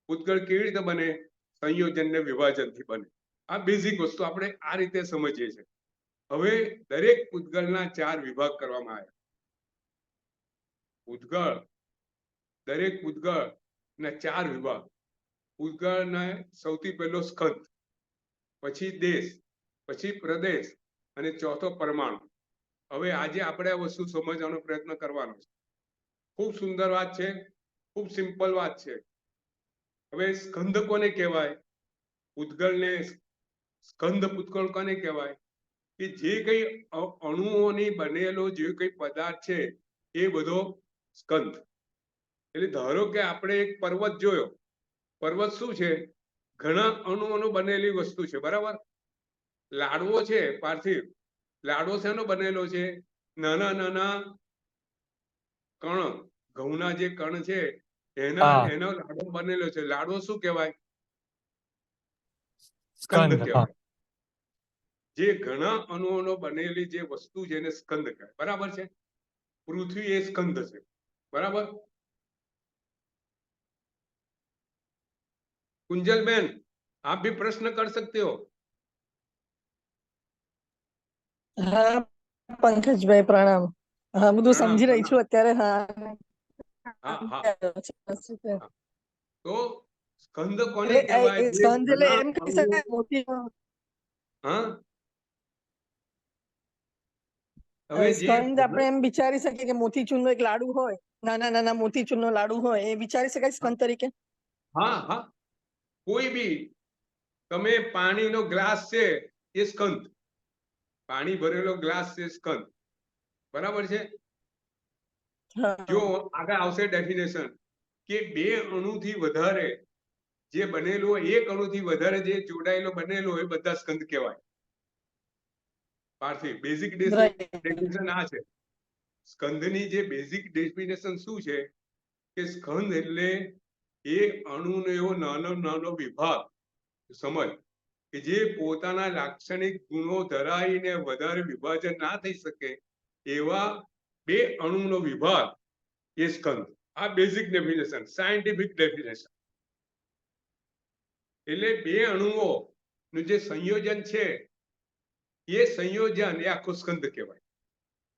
પૂતગળ કેવી રીતે બને? સંયોજન ને વિભાજનથી બને. આ બેઝિક વસ્તુ આપણે આ રીતે સમજીએ છીએ. હવે દરેક પૂતગળના 4 વિભાગ કરવામાં આવ્યા. પૂતગળ, દરેક પૂતગળ ના 4 વિભાગ. પૂતગળને સૌથી પહેલો સ્કંદ, પછી દેશ, પછી પ્રદેશ અને ચોથો પરમાણુ. હવે આજે આપણે આ વસ્તુ સમજવાનો પ્રયત્ન કરવાનો છે. ખૂબ સુંદર વાત છે, ખૂબ સિમ્પલ વાત છે. હવે સ્કંદ કોને કહેવાય? પૂતગળને સ્કંદ પૂતગળ કોને કહેવાય? કે જે કઈ અણુઓની બનેલો જે કઈ પદાર્થ છે એ બધો સ્કંદ. એટલે ધારો કે આપણે એક પર્વત જોયો. પર્વત શું છે? ઘણા અણુઓનો બનેલી વસ્તુ છે. બરાબર, લાડવો છે પાર્થિવ, લાડવો શેનો બનેલો છે? નાના નાના કણ, ઘઉંના જે કણ છે એનો લાડવો બનેલો છે. લાડવો શું કહેવાય? સ્કંદ સ્કંદ. હા. કહેવાય. જે ઘણા અણુઓનો બનેલી જે વસ્તુ છે એને સ્કંદ કહેવાય. બરાબર છે. પૃથ્વી એ સ્કંદ છે. બરાબર, कुंजलबेन, आप भी प्रश्न कर सकते हो. હા પંકજભાઈ પ્રણામ. હા બધું प्रणाम સમજી રહી प्रणाम. છું અત્યારે. હા हाँ हाँ એટલે हाँ. तो स्कंद कोने કહેવાય? જે સ્કંદ એટલે ઘણા એમ કહી અણુઓ. શકાય મોટી હા, હવે જે સ્કંદ આપણે એમ વિચારી શકીએ કે મોતીચૂરનો એક લાડુ હોય, નાના નાના મોતીચૂરનો લાડુ હોય, એ વિચારી શકાય સ્કંદ તરીકે? હા હા, કોઈ બી તમે પાણીનો ગ્લાસ છે એ સ્કંદ. પાણી ભરેલો ગ્લાસ છે સ્કંદ. બરાબર છે. જો હા આગળ આવશે ડેફિનેશન કે બે અણુથી વધારે જે બનેલું હોય, એક અણુથી વધારે જે જોડાયેલો બનેલો હોય, બધા સ્કંદ કહેવાય. પાર્થિવ, બેઝિક રાઈટ. ડેફિનેશન આ છે. સ્કંદની જે બેઝિક ડેફિનેશન શું છે કે સ્કંદ એટલે એ અણુનો એવો નાનો નાનો વિભાગ, સમજ, કે જે પોતાના લાક્ષણિક ગુણો ધરાવીને વધારે વિભાજન ના થઈ શકે એવા બે અણુનો વિભાગ એ સ્કંદ. આ બેઝિક ડેફિનેશન, સાયન્ટિફિક ડેફિનેશન. એટલે બે અણુઓ નું જે સંયોજન છે એ સંયોજન એ આખો સ્કંદ કહેવાય.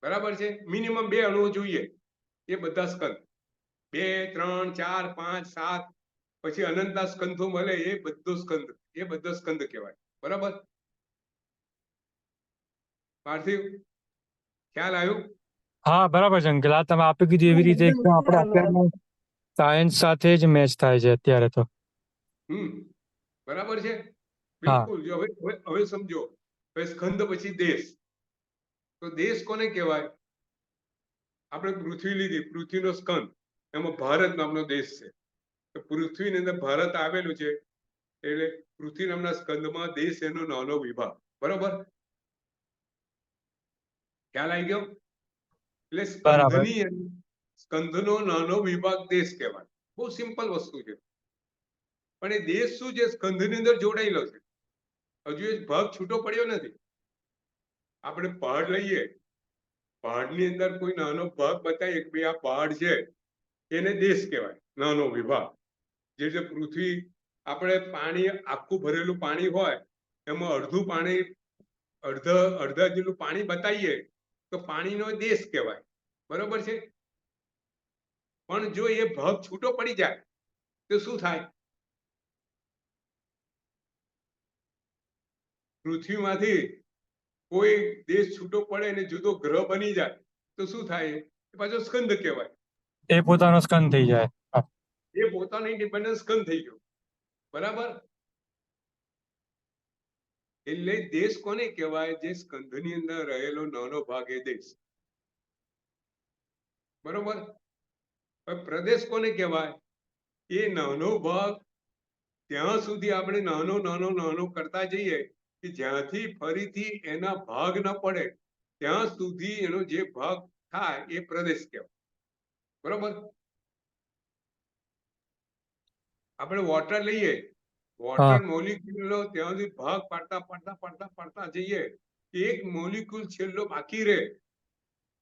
બરાબર છે. મિનિમમ બે અણુઓ જોઈએ એ બધા સ્કંદ. 2, 3, 4, 5, 7 પછી અનંતા સ્કંદો મળે એ બધો સ્કંદ, એ બધો સ્કંદ કહેવાય. બરાબર, પાર્થિવ, ખ્યાલ આવ્યું? હા બરાબર છે અંકલ. આ તમે આપી કીધું એવી રીતે એકદમ આપણે અત્યારે સાયન્સ સાથે જ મેચ થાય છે અત્યારે તો. બરાબર છે. હા. બિલકુલ. જો હવે સમજો. હવે સ્કંદ પછી દેશ. તો દેશ કોને કહેવાય? આપણે પૃથ્વી લીધી, પૃથ્વીનો સ્કંદ, એમાં ભારત નામનો દેશ છે. તો પૃથ્વીની અંદર ભારત આવેલું છે એટલે પૃથ્વી નામના સ્કંદમાં દેશ એનો નાનો વિભાગ. બરોબર, ખ્યાલ આવી ગયો? એટલે બરાબર. સ્કંધનો નાનો વિભાગ દેશ કહેવાય. બહુ સિમ્પલ વસ્તુ છે. પણ એ દેશ શું છે, સ્કંધની અંદર જોડાયેલો છે. હજુ એ ભાગ છૂટો પડ્યો નથી. આપણે પહાડ લઈએ, પહાડની અંદર કોઈ નાનો ભાગ બતાવીએ કે ભાઈ આ પહાડ છે, એને દેશ કહેવાય, નાનો વિભાગ. જે જે પૃથ્વી, આપણે પાણી આખું ભરેલું પાણી હોય એમાં અડધું પાણી, અડધા જેટલું પાણી બતાવીએ તો પાણીનો દેશ કહેવાય. બરોબર છે. પણ જો એ ભાગ છૂટો પડી જાય તો શું થાય? પૃથ્વીમાંથી કોઈ દેશ છૂટો પડે અને જુદો ગ્રહ બની જાય તો શું થાય? એ પાછો સ્કંદ કહેવાય. એ પોતાનો સ્કંદ થઈ જાય. એ પોતાનો ઇન્ડિપેન્ડન્ટ સ્કંદ થઈ ગયો. બરાબર. એટલે દેશ કોને કહેવાય? જે સ્કંધની અંદર રહેલો નાનો ભાગ એ દેશ. બરોબર. પ્રદેશ કોને કહેવાય? એ નાનો ભાગ ત્યાં સુધી આપણે નાનો નાનો નાનો કરતા જઈએ કે જ્યાંથી ફરીથી એના ભાગ ન પડે ત્યાં સુધી એનો જે ભાગ થાય એ પ્રદેશ કહેવાય. બરોબર. આપણે વોટર લઈએ, વોટર મોલિક્યુલનો ત્યાં સુધી ભાગ પાડતા પાડતા પાડતા પાડતા જઈએ, એક મોલિક્યુલ છેલ્લો બાકી રહે,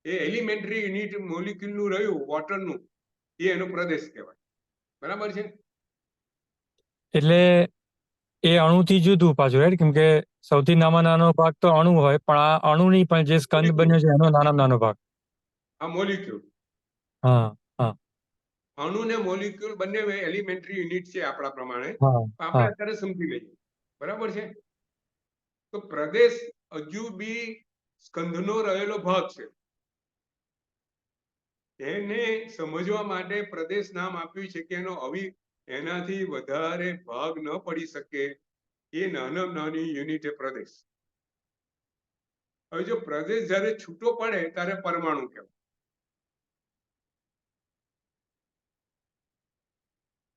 એ એલિમેન્ટરી યુનિટ મોલિક્યુલનું રહ્યું વોટરનું, એ એનો પ્રદેશ કહેવાય. બરાબર છે. એટલે એ અણુથી જુદું પાછું, રાઈટ? કેમ કે સૌથી નામાં નાનો ભાગ તો અણુ હોય, પણ આ અણુ નહીં, પણ જે સ્કંદ બન્યો છે એનો નાનામાં નાનો ભાગ. આ મોલિક્યુલ, હા હા અણુ ને મોલિક્યુલ બંને એલિમેન્ટરી યુનિટ છે આપણા પ્રમાણે. હા આપણે અત્યારે સમજી લઈએ. બરાબર છે. તો પ્રદેશ હજુ બી સ્કંધનો રહેલો ભાગ છે. એને સમજવા માટે પ્રદેશ નામ આપ્યું છે કે એનાથી વધારે ભાગ ન પડી શકે એ નાનામાં નાની યુનિટ એ પ્રદેશ. હવે જો પ્રદેશ જ્યારે છૂટો પડે ત્યારે પરમાણુ કહેવાય.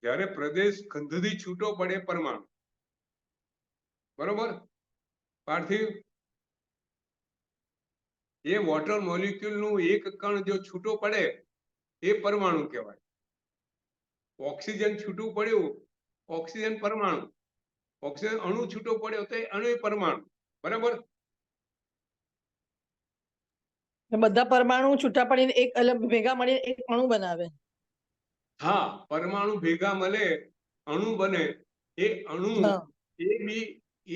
જ્યારે પ્રદેશ સ્કંધથી છૂટો પડે પરમાણુ. બરોબર. પાર્થિવ, એ વોટર મોલિક્યુલ નું એક કણ જો છૂટો પડે એ પરમાણુ કહેવાય. ઓક્સિજન છૂટું પડ્યું, ઓક્સિજન પરમાણુ. ઓક્સિજન અણુ છૂટો પડ્યો તો એ અણુ પરમાણુ. બરાબર. બધા પરમાણુ છૂટા પડીને એક અલગ ભેગા મળીને એક અણુ બનાવે. હા, પરમાણુ ભેગા મળે, અણુ બને. એ અણુ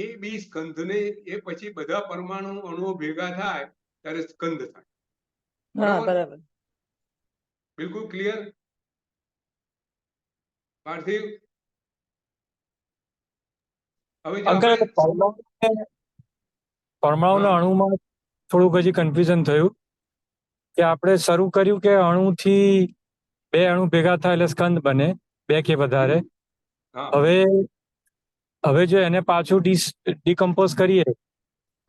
એ બી સ્કંધને, એ પછી બધા પરમાણુ અણુઓ ભેગા થાય ત્યારે સ્કંધ થાય. બરાબર. બિલકુલ ક્લિયર પાર્થિવ? હવે જો અંકલ, આપણે પરમાણુના અણુમાં થોડુંક હજી કન્ફ્યુઝન થયું કે આપણે શરૂ કર્યું કે અણુથી બે અણુ ભેગા થાય એટલે સ્કંદ બને, બે કે વધારે. હવે જો એને પાછું ડિકમ્પોઝ કરીએ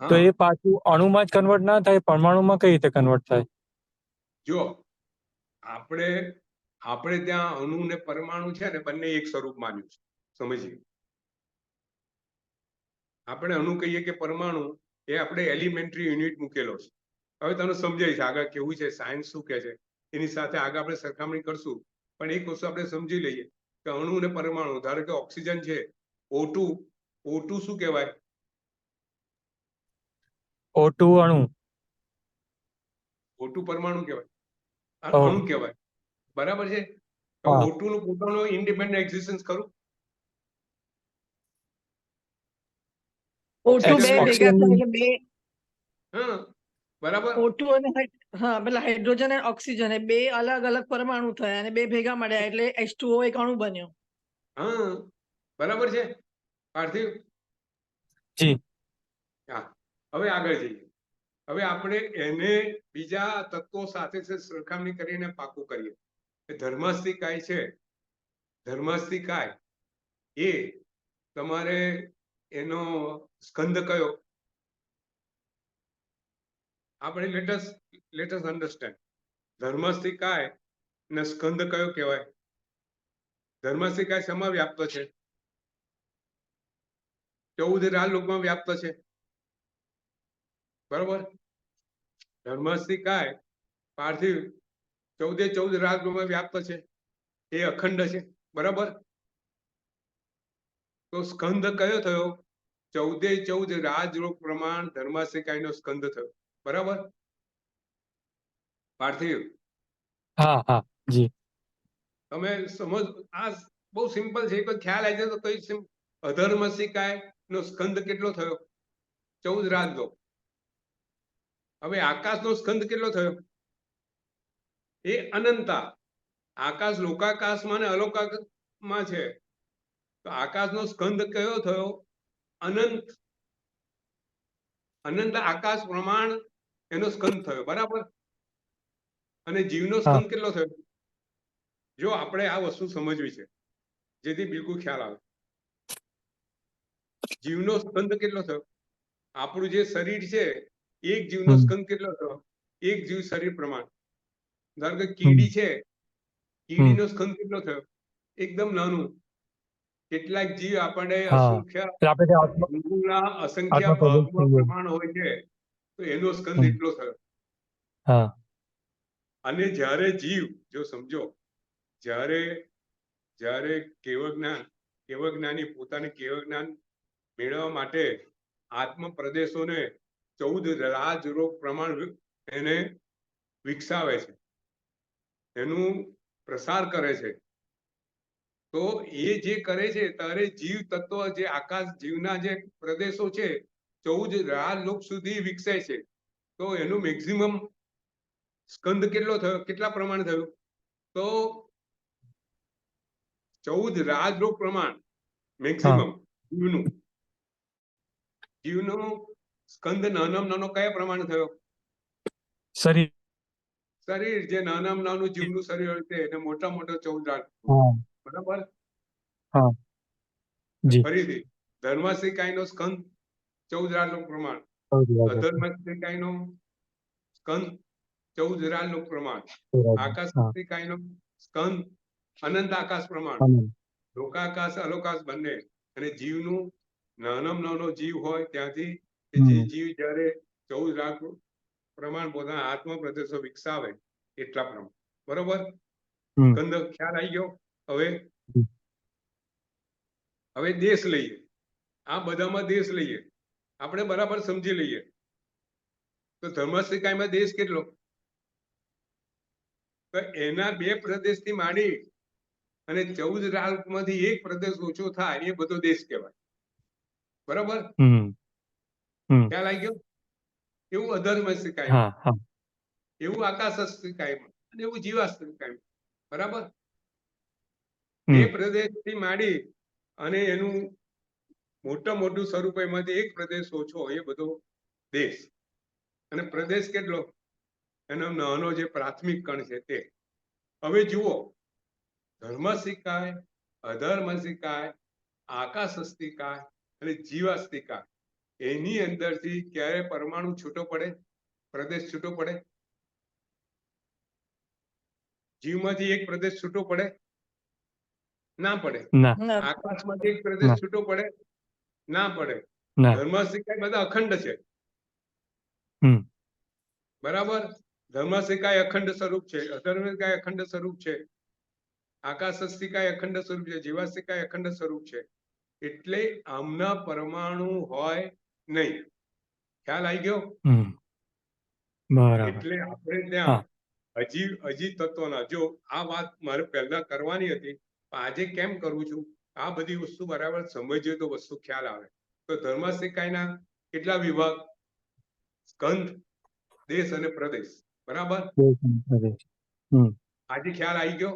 તો એ પાછું અણુમાં જ કન્વર્ટ ના થાય, પરમાણુમાં કઈ રીતે કન્વર્ટ થાય? જો આપણે ત્યાં અણુ ને પરમાણુ છે ને બંને એક સ્વરૂપ માન્યું છે. સમજીએ. આપણે અણુ કહીએ કે પરમાણુ એ આપણે એલિમેન્ટરી યુનિટ મૂકેલો છે. હવે તને સમજાય છે આગળ કેવું છે, સાયન્સ શું કહે છે એની સાથે આગળ આપણે સરખામણી કરશું. પણ એક વસ્તુ આપણે સમજી લઈએ કે અણુ અને પરમાણુ, ધારો કે ઓક્સિજન છે, O2 શું કહેવાય? O2 અણુ. O2 પરમાણુ કહેવાય, Oh. અણુ કહેવાય. બરાબર છે. O2 નું પોતાનું ઇન્ડિપેન્ડન્ટ એક્ઝિસ્ટન્સ ખરું? O2 બે ભેગા થાય બે. હા, બરાબર. O2 અને પેલા હાઇડ્રોજન અને ઓક્સિજન એ બે અલગ અલગ પરમાણુ થયા અને બે ભેગા મળ્યા એટલે H2O એક અણુ બન્યો. હા, બરાબર છે પાર્થિવ? જી. હા, હવે આગળ જઈએ. હવે આપણે એને બીજા તત્વો સાથે સરખામણી કરીને પાકું કરીએ. ધર્માસ્તિકાય છે, ધર્માસ્તિકાય એ તમારે એનો સ્કંદ કયો? આપણે લેટ અસ અન્ડરસ્ટેન્ડ. ધર્માસ્તિકાય ને સ્કંદ કયો કહેવાય? ધર્માસ્તિકાય શેમાં વ્યાપ્ત છે? 14 રાજલોકમાં વ્યાપ્ત છે. બરોબર. ધર્માસ્તિકાય પાર્થિવ 14 રાજગૃહમાં વ્યાપ્ત છે, એ અખંડ છે, બરાબર. તો સ્કંદ કયો થયો? 14 રાજરૂપ પ્રમાણ ધર્માસિકાઈનો સ્કંદ થયો, બરાબર પાર્થિવ? હા હા જી. તમે સમજ, આ બહુ સિમ્પલ છે, કોઈ ખ્યાલ આવી જાય તો કઈ અધર્મસિકાય નો સ્કંદ કેટલો થયો? 14 રાજલોક. હવે આકાશનો સ્કંદ કેટલો થયો? એ અનંતા. આકાશ લોકાકાશમાં ને અલોકાકાશમાં છે, તો આકાશનો સ્કંદ કયો થયો? અનંત. અનંત આકાશ પ્રમાણ એનો સ્કંદ થયો, બરાબર. અને જીવનો સ્કંદ કેટલો થયો? જો આપણે આ વસ્તુ સમજવી છે જેથી બિલકુલ ખ્યાલ આવે. જીવનો સ્કંદ કેટલો થયો? આપણું જે શરીર છે, એક જીવનો સ્કંદ કેટલો થયો? એક જીવ શરીર પ્રમાણ. ધારો કે કીડી છે, કીડીનો સ્કંદ કેટલો થયો? એકદમ નાનું. કેટલાક જીવ આપણે અસંખ્ય ભાગમાં પ્રમાણ હોય છે, તો એનો સ્કંદ એટલો થયો. અને જ્યારે જીવ, જો સમજો, જ્યારે કેવળ પોતાને કેવળ જ્ઞાન મેળવવા માટે આત્મ પ્રદેશોને 14 રાજરૂપ પ્રમાણ એને વિકસાવે છે, એનું પ્રસાર કરે છે. તો એ જે કરે છે ત્યારે જીવ તત્વ, જે આકાશ જીવના જે પ્રદેશો છે, 14 રાજલોક સુધી વિકસે છે. તો એનું મેક્સિમમ સ્કંદ કેટલો થયો? કેટલા પ્રમાણ થયું? તો 14 રાજરૂપ પ્રમાણ મેક્સિમમ જીવનું સ્કંદ નાનામાં નાનો કયા પ્રમાણ થયો? શરીર. જે નાનામાં નાનું જીવનું શરીર હોય છે એને મોટા 14 રાજ, બરાબર. ફરીથી ધર્માસિકાઈનો સ્કંદ 14 રાજલોક પ્રમાણ, અધર્માસિકાઈનો સ્કંદ 14 રાજલોક પ્રમાણ, આકાશિકાઈનો સ્કંદ અનંત આકાશ પ્રમાણ, લોકાકાશ અલોકાશ બંને. અને જીવનું નાનામાં નાનો જીવ હોય ત્યાંથી જે જીવ જ્યારે 14 રાજરૂપ પ્રમાણ પોતાના આત્મ પ્રદેશો વિકસાવે એટલા પ્રમાણ, બરોબર. સ્કંદ ખ્યાલ આવી ગયો? હવે દેશ લઈએ, આ બધામાં દેશ લઈએ, આપણે બરાબર સમજી લઈએ. તો ધર્માસિકાઈમાં દેશ કેટલો? તો એના 2 પ્રદેશથી માંડી અને 14 રાજમાંથી એક પ્રદેશ ઓછો થાય, એ બધો દેશ કહેવાય, બરાબર. ખ્યાલ આવી ગયો? એવું અધર્મસિકાઈમાં, એવું આકાશસિકાઈમાં, અને એવું જીવાસ્તિકાઈમાં, બરાબર. એ પ્રદેશથી માંડી અને એનું મોટું સ્વરૂપ, એમાંથી એક પ્રદેશ ઓછો, એ બધો દેશ. અને પ્રદેશ કેટલો? એનો નાનો જે પ્રાથમિક કણ છે તે. હવે જુઓ, ધર્મસિકાય, અધર્મસિકાય, આકાશસ્તિકાય અને જીવાસ્તિકાય, એની અંદરથી ક્યારે પરમાણુ છૂટો પડે? પ્રદેશ છૂટો પડે? જીવમાંથી એક પ્રદેશ છૂટો પડે? ના પડે. આકાશમાંથી એક પ્રદેશ છૂટો પડે? ના પડે. ધર્માસિકાય બધા અખંડ છે, બરાબર. ધર્માસિકાય અખંડ સ્વરૂપ છે, અધર્મસિકાય અખંડ સ્વરૂપ છે, આકાશસ્તિકાય અખંડ સ્વરૂપ છે, જીવાસ્તિકાય અખંડ સ્વરૂપ છે. એટલે આમના પરમાણુ હોય નહીં. ખ્યાલ આવી ગયો? એટલે આપણે ત્યાં હજી તત્વના, જો આ વાત મારે પહેલા કરવાની હતી, આજે કેમ કરું છું, આ બધી વસ્તુ બરાબર સમજીએ તો વસ્તુ ખ્યાલ આવે. તો ધર્માસિકાયના કેટલા વિભાગ? સ્કંદ, દેશ અને પ્રદેશ, બરાબર. આજે ખ્યાલ આવી ગયો?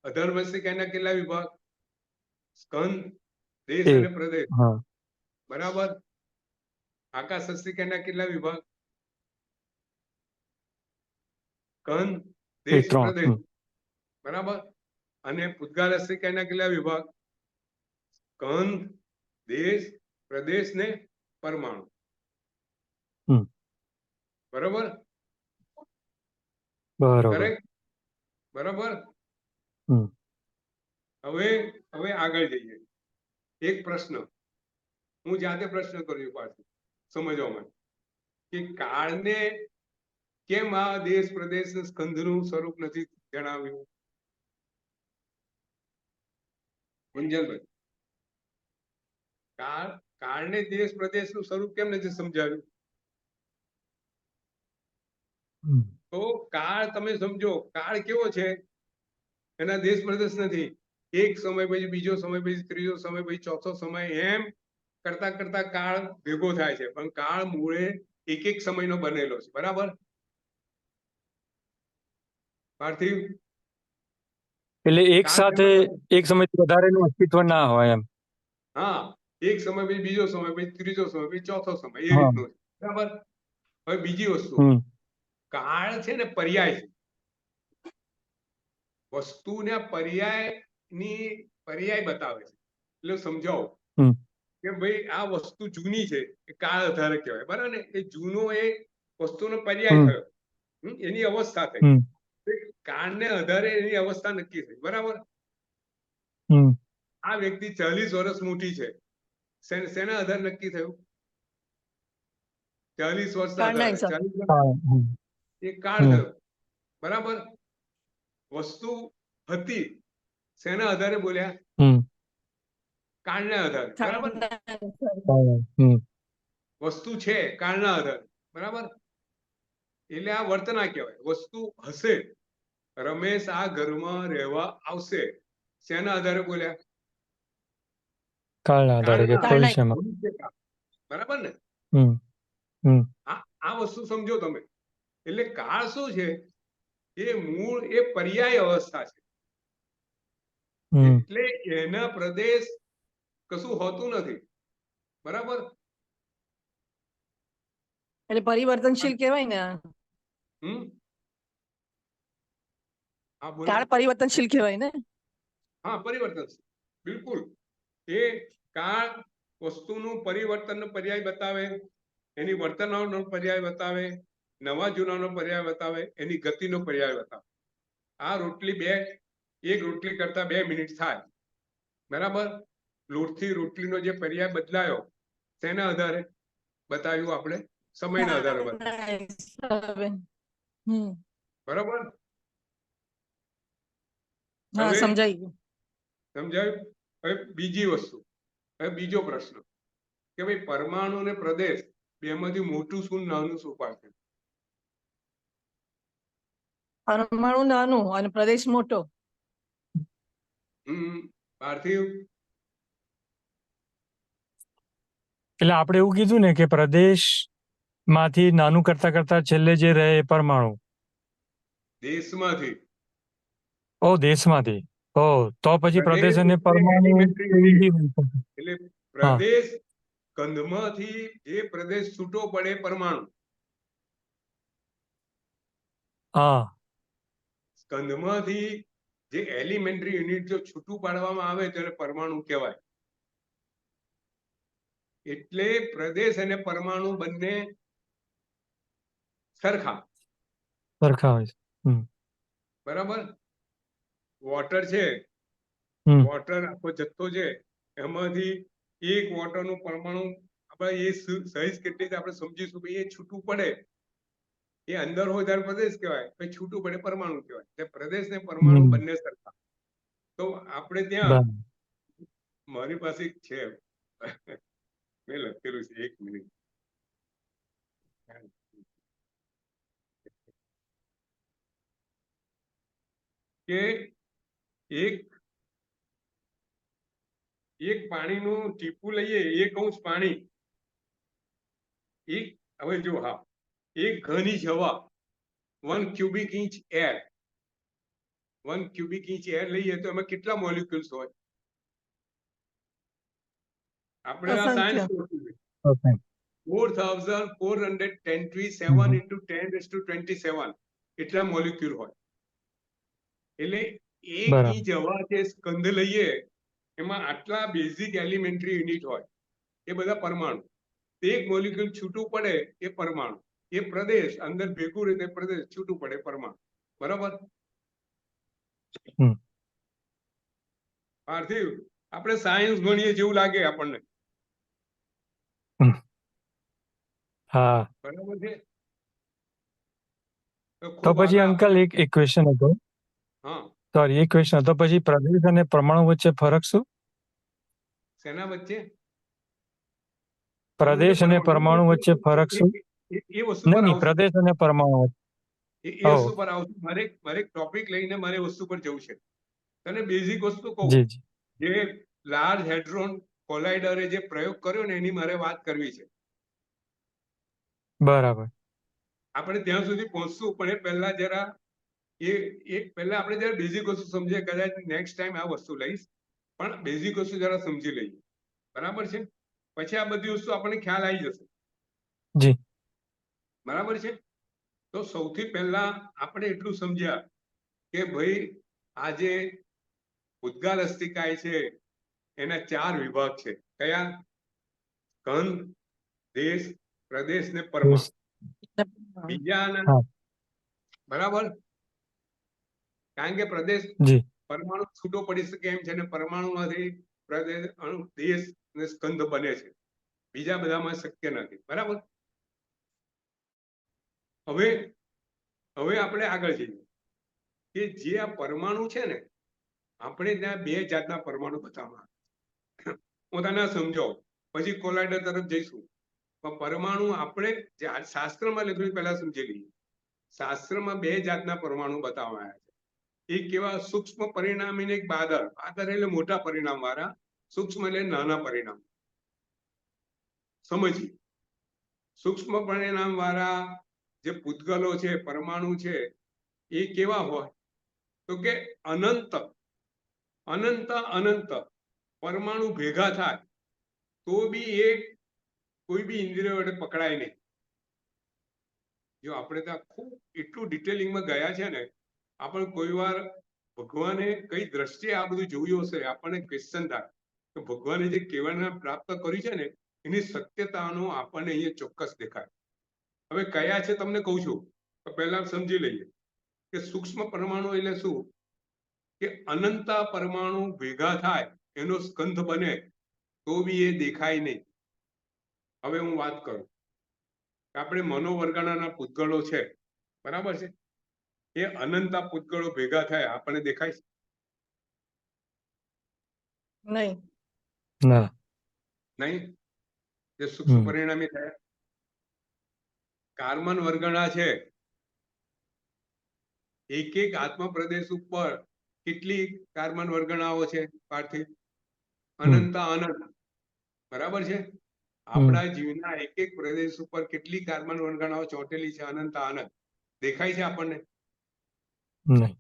અધર્મસિકાયના કેટલા વિભાગ? સ્કંદ, દેશ અને પ્રદેશ, બરાબર. આકાશસ્તિકાયના કેટલા વિભાગ? સ્કંદ, દેશ, પ્રદેશ, બરાબર. અને પૂદગાલસ્તિકાયના કેટલા વિભાગ? સ્કંદ, દેશ, પ્રદેશ ને પરમાણુ, બરાબર. કરેક્ટ? બરાબર. હવે આગળ જઈએ. એક પ્રશ્ન હું જાતે પ્રશ્ન કર્યો પાછો સમજવા માટે, કે કાળને કેમ આ દેશ પ્રદેશ સ્કંધનું સ્વરૂપ નથી જણાવ્યું? મંજલભાઈ, કાળને દેશ પ્રદેશનું સ્વરૂપ કેમ નથી સમજાવ્યું? તો કાળ તમે સમજો, કાળ કેવો છે? એના દેશ પ્રદેશ નથી. એક સમય પછી બીજો સમય પછી ત્રીજો સમય પછી ચોથો સમય, એમ કરતા કરતા કાળ ભેગો થાય છે, પણ કાળ મૂળે એક એક સમયનો બનેલો છે. બરાબર પાર્થિવ? એટલે એક કાળ સાથે એક સમયથી વધારેનું અસ્તિત્વ ના હોય એમ. હા, એક સમય પછી બીજો સમય પછી ત્રીજો સમય પછી ચોથો સમય, એ હા. રીતનું છે. બરાબર. હવે બીજી વસ્તુ, કાળ છે ને પર્યાય છે. વસ્તુના પર્યાય બતાવે છે. એટલે સમજાવો કે ભાઈ આ વસ્તુ જૂની છે, એ કાળ આધારે કહેવાય. બરાબર ને? એ જૂનો એ વસ્તુનો પર્યાય થયો, એની અવસ્થા થઈ. કાળને આધારે એની અવસ્થા નક્કી થઈ. બરાબર. આ વ્યક્તિ 40 વર્ષ મોટી છે, શેના આધારે નક્કી થયું? 40 વર્ષના કાળના આધારે. હિસાબે. 40 વર્ષ એ કાળ થયો. બરાબર. વસ્તુ હતી, શેના આધારે બોલ્યા? કાળના આધારે. બરાબર. વસ્તુ છે કાળના આધારે. બરાબર. એટલે આ વર્તના કહેવાય. વસ્તુ હશે, રમેશ આ ઘરમાં રહેવા આવશે, શેના આધારે બોલ્યા? કાળના આધારે કે ભવિષ્યમાં. બરાબર ને? આ વસ્તુ સમજો તમે. એટલે કાળ શું છે? એ મૂળ એ પર્યાય અવસ્થા છે. એટલે એના પ્રદેશ કશું હોતું નથી. બરાબર. એટલે પરિવર્તનશીલ કહેવાય ને. કાળ પરિવર્તનશીલ કહેવાય ને. હા, પરિવર્તનશીલ, બિલકુલ. એ કાળ વસ્તુનું પરિવર્તનનો પર્યાય બતાવે, એની વર્તનનો પર્યાય બતાવે, નવા જૂનાનો પર્યાય બતાવે, એની ગતિનો પર્યાય બતાવે. આ રોટલી એક રોટલી કરતા 2 મિનિટ થાય. બરાબર. લોટથી રોટલીનો જે પર્યાય બદલાયો, તેના આધારે બતાવ્યું આપણે? સમયના આધારે બતાવ્યું. બરાબર. હા, સમજાઈ ગયું. સમજાયું? હવે બીજી વસ્તુ, હવે બીજો પ્રશ્ન કે ભાઈ પરમાણુ અને પ્રદેશ બેમાંથી મોટું શું નાનું શું પાડે? પરમાણુ નાનું અને પ્રદેશ મોટો. પાર્થિવ? એટલે આપણે એવું કીધું ને કે પ્રદેશ માંથી નાનું કરતા કરતા છેલ્લે જે રહે એ પરમાણુ. દેશમાંથી. દેશમાંથી. તો પછી પ્રદેશ અને પરમાણુ. એટલે પ્રદેશ, કંધમાંથી જે પ્રદેશ છૂટો પડે પરમાણુ. સ્કંધમાંથી જે એલિમેન્ટરી યુનિટ જો છૂટું પાડવામાં આવે ત્યારે પરમાણુ કહેવાય. એટલે પ્રદેશ અને પરમાણુ બંને સરખા હોય. બરાબર. વોટર છે, વોટર આખો જથ્થો છે, એમાંથી એક વોટરનું પરમાણુ આપણે એ સાઈઝ કેટલી આપણે સમજીશું કે એ છૂટું પડે, એ અંદર હોય ત્યારે પ્રદેશ કહેવાય, પછી છૂટું પડે પરમાણુ કહેવાય. એટલે પ્રદેશ ને પરમાણુ બંને સરખા. તો આપણે ત્યાં મારી પાસે છે, મેં લખેલું છે, 1 મિનિટ. કે એક પાણીનું ટીપું લઈએ, 1 અંશ પાણી, હવે જો, હા, 1 ઘન ઇંચ હવા, 1 cubic inch air, 1 cubic inch air લઈએ તો એમાં કેટલા મોલિક્યુલ્સ હોય? આપણે આ સાયન્સ 4427 into 10⁻27 એટલા મોલિક્યુલ હોય. એટલે 1 ઇંચ હવા જે સ્કંધ લઈએ એમાં આટલા બેઝિક એલિમેન્ટરી યુનિટ હોય, એ બધા પરમાણુ. એક મોલિક્યુલ છૂટું પડે એ પરમાણુ, એ પ્રદેશ અંદર ભેગું રહે પ્રદેશ, છૂટું પડે પરમાણુ. બરાબર. પાર્થિવ, આપણે સાયન્સ ભણીએ જેવું લાગે આપણને? હા, બરાબર છે. તો તો ખૂબ પછી આગળ અંકલ આપણે એક ક્વેશ્ચન હતો, હા સોરી, એક ક્વેશ્ચન હતો, પછી પ્રદેશ અને પરમાણુ વચ્ચે ફરક શું? શેના વચ્ચે પ્રદેશ અને પરમાણુ વચ્ચે ફરક શું? એ વસ્તુ પર નહીં, આવશું. પ્રદેશ અને પરમાણુ વચ્ચે. એ ઓ, વસ્તુ પર આવશું. મારે ટોપિક લઈને મારે વસ્તુ પર જવું છે. તને બેઝિક વસ્તુ કહું, જી જી, જે લાર્જ હેડ્રોન કોલાઇડરે જે પ્રયોગ કર્યો ને એની મારે વાત કરવી છે. બરાબર. આપણે ત્યાં સુધી પહોંચશું, પણ એ પહેલા જરા પહેલા આપણે જરા બેઝિક વસ્તુ સમજીએ. કદાચ નેક્સ્ટ ટાઈમ આ વસ્તુ લઈશ, પણ બેઝિક વસ્તુ જરા સમજી લઈએ. બરાબર છે. પછી આ બધી વસ્તુ આપણને ખ્યાલ આવી જશે. જી. બરાબર છે. તો સૌથી પહેલા આપણે એટલું સમજ્યા કે ભાઈ આ જે ઉદ્ગાર અસ્થિકાય છે એના 4 વિભાગ છે. કયા? સ્કંદ, દેશ, પ્રદેશ ને પરમાણુ. બીજા હા, બરાબર. કારણ કે પ્રદેશ જી. પરમાણુ છૂટો પડી શકે એમ છે, અને પરમાણુમાંથી પ્રદેશ, અણુ, દેશ અને સ્કંદ બને છે. બીજા બધામાં શક્ય નથી. બરાબર. હવે આપણે આગળ જઈએ કે જે આ પરમાણુ છે ને, આપણે ત્યાં 2 જાતના પરમાણુ બતાવવામાં આવે. હું તને સમજાવું, પછી કોલાઇડર તરફ જઈશું. પણ પરમાણુ આપણે જે શાસ્ત્રમાં લખ્યું પહેલા સમજી લઈએ. શાસ્ત્રમાં 2 જાતના પરમાણુ બતાવવામાં આવ્યા છે. એક કેવા સૂક્ષ્મ પરિણામી ને એક બાદર. બાદર એટલે મોટા પરિણામ વાળા, સૂક્ષ્મ એટલે નાના પરિણામ. સમજીએ. સૂક્ષ્મ પરિણામ વાળા જે પૂતગલો છે, પરમાણુ છે, એ કેવા હોય તો કે અનંત પરમાણુ ભેગા થાય તો બી એ કોઈ બી ઇન્દ્રિય વડે પકડાય નહીં. જો આપણે ત્યાં ખૂબ એટલું ડિટેલિંગમાં ગયા છે ને, આપણે કોઈ વાર ભગવાને કઈ દ્રષ્ટિએ આ બધું જોયું હશે, આપણને ક્વેશ્ચન થાય કે ભગવાને જે કહેવાના પ્રાપ્ત કર્યું છે ને, એની સત્યતાનો આપણને અહીંયા ચોક્કસ દેખાય. હવે કયા છે તમને કહું છું, તો પહેલા સમજી લઈએ કે સૂક્ષ્મ પરમાણુ એટલે શું? કે અનંત પરમાણુ ભેગા થાય એનો સ્કંધ બને તો બી એ દેખાય નહીં. હવે હું વાત કરું, આપણે મનોવર્ગણાના પૂતગળો છે, બરાબર છે. એ અનંત પૂતગળો ભેગા થાય આપણને દેખાય છે? નહીં. ના. નહીં. જે સૂક્ષ્મ પરિણામી થયા. કાર્બન વર્ગણા છે, એક આત્મ પ્રદેશ ઉપર કેટલી કાર્બન વર્ગણાઓ છે પાર્થિવ? અનંત. બરાબર છે. આપણા જીવના એક પ્રદેશ ઉપર કેટલી કાર્બન વર્ગણાઓ ચોંટેલી છે? અનંત. દેખાય છે આપણને? નહીં.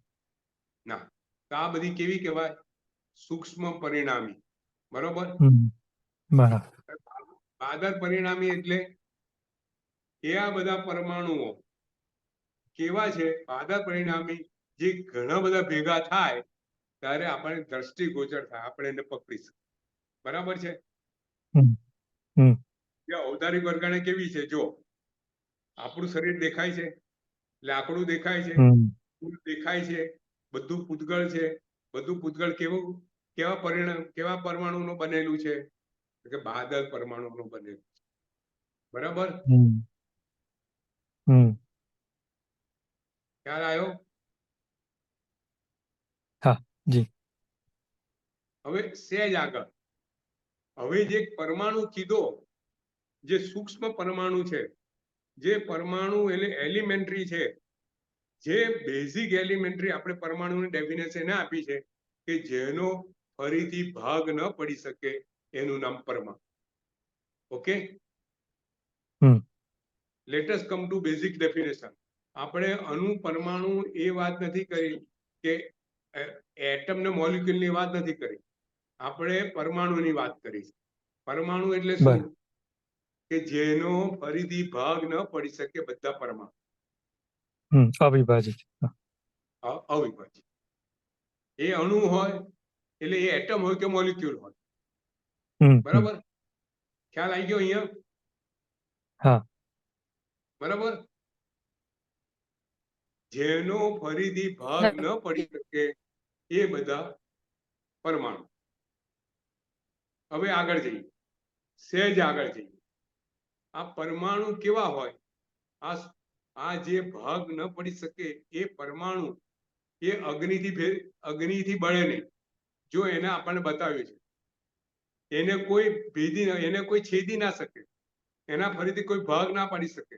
ના. તો આ બધી કેવી કહેવાય? સૂક્ષ્મ પરિણામી. બરોબર. બરાબર. બાદર પરિણામી એટલે એ આ બધા પરમાણુઓ કેવા છે? બાદર પરિણામી જે ઘણા બધા ભેગા થાય ત્યારે આપણે દ્રષ્ટિગોચર થાય, આપણે એને પકડી શકીએ. બરાબર છે. ઔદારિક વર્ગણે કેવી છે? જો આપણું શરીર દેખાય છે, લાકડું દેખાય છે, ફૂલ દેખાય છે, બધું પૂતગળ છે. બધું પૂતગળ કેવા પરમાણુનું બનેલું છે? કે બાદર પરમાણુનું બનેલું છે. બરાબર. ખ્યાલ આવ્યો? હા, જી. હવે સહેજ આગળ, હવે જે પરમાણુ કીધો, જે સૂક્ષ્મ પરમાણુ છે, જે પરમાણુ એટલે એલિમેન્ટરી છે, જે બેઝિક એલિમેન્ટરી આપણે પરમાણુની ડેફિનેશન આપી છે કે જેનો ફરીથી ભાગ ન પડી શકે એનું નામ પરમાણુ. Okay. Let us come to basic definition. આપણે અણુ પરમાણુ એ વાત નથી કરી કે એટમ ને મોલિક્યુલની વાત નથી કરી, આપણે પરમાણુની વાત કરી છે. પરમાણુ એટલે શું? કે જેનો ફરીથી ભાગ ન પડી શકે બધા પરમાણુ. અવિભાજિત. અવિભાજિત. એ અણુ હોય એટલે એ એટમ હોય કે મોલિક્યુલ હોય. બરાબર. ખ્યાલ આવી ગયો અહીંયા? હા. બરાબર. જેનો ફરીથી ભાગ ન પડી શકે એ બધા પરમાણુ. હવે આગળ જઈએ, સહેજ આગળ જઈએ. આ પરમાણુ કેવા હોય? આ જે ભાગ ન પડી શકે એ પરમાણુ એ અગ્નિથી બળે નહીં. જો એને આપણને બતાવ્યું છે, એને કોઈ છેદી ના શકે, એના ફરીથી કોઈ ભાગ ના પાડી શકે,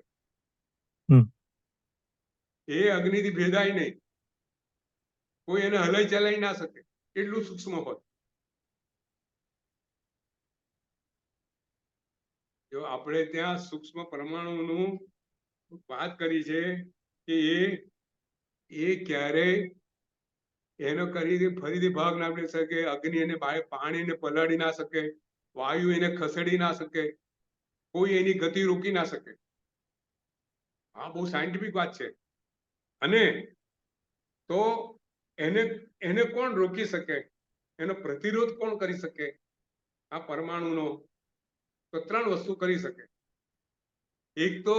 એ અગ્નિથી ભેદાય નહીં, કોઈ એને હલાઈ ચલાઈ ના શકે, એટલું સૂક્ષ્મ હોય. જો આપણે ત્યાં સૂક્ષ્મ પરમાણુનું વાત કરી છે કે એ ક્યારેય એનો ફરીથી ભાગ ના પડી શકે, અગ્નિ એને પાણીને પલાળી ના શકે, વાયુ એને ખસેડી ના શકે, કોઈ એની ગતિ રોકી ના શકે. આ બહુ સાયન્ટિફિક વાત છે. અને તો એને કોણ રોકી શકે? એનો પ્રતિરોધ કોણ કરી શકે? આ પરમાણુનો તો 3 વસ્તુ કરી શકે. એક તો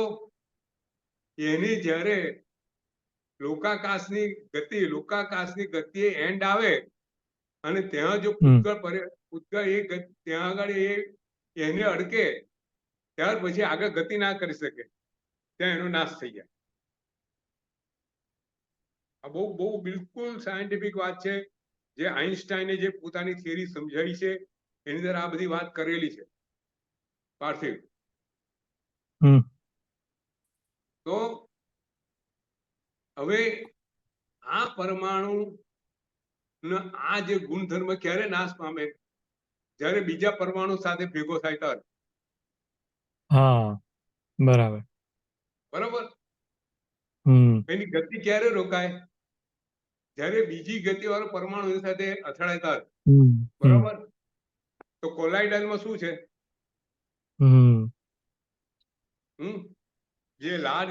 એની જ્યારે લોકાકાશની ગતિએ એન્ડ આવે અને ત્યાં જો પૂતગળ ત્યાં આગળ એને અડકે, ત્યાર પછી આગળ ગતિ ના કરી શકે, ત્યાં એનો નાશ થઈ જાય. આ બહુ બિલકુલ સાયન્ટિફિક વાત છે, જે આઈન્સ્ટાઈને જે પોતાની થિયરી સમજાવી છે એની અંદર આ બધી વાત કરેલી છે. પાર્થિવ, તો હવે આ પરમાણુ આ જે ગુણધર્મ ક્યારે નાશ પામે? જ્યારે બીજા પરમાણુ સાથે ભેગો થાય ત્યારે. હા, બરાબર. એની ગતિ ક્યારે રોકાય? જ્યારે બીજી ગતિ વાળો પરમાણુ એની સાથે અથડાય ત્યારે. બરાબર. તો કોલાઇડરમાં શું છે? જે લાર્જ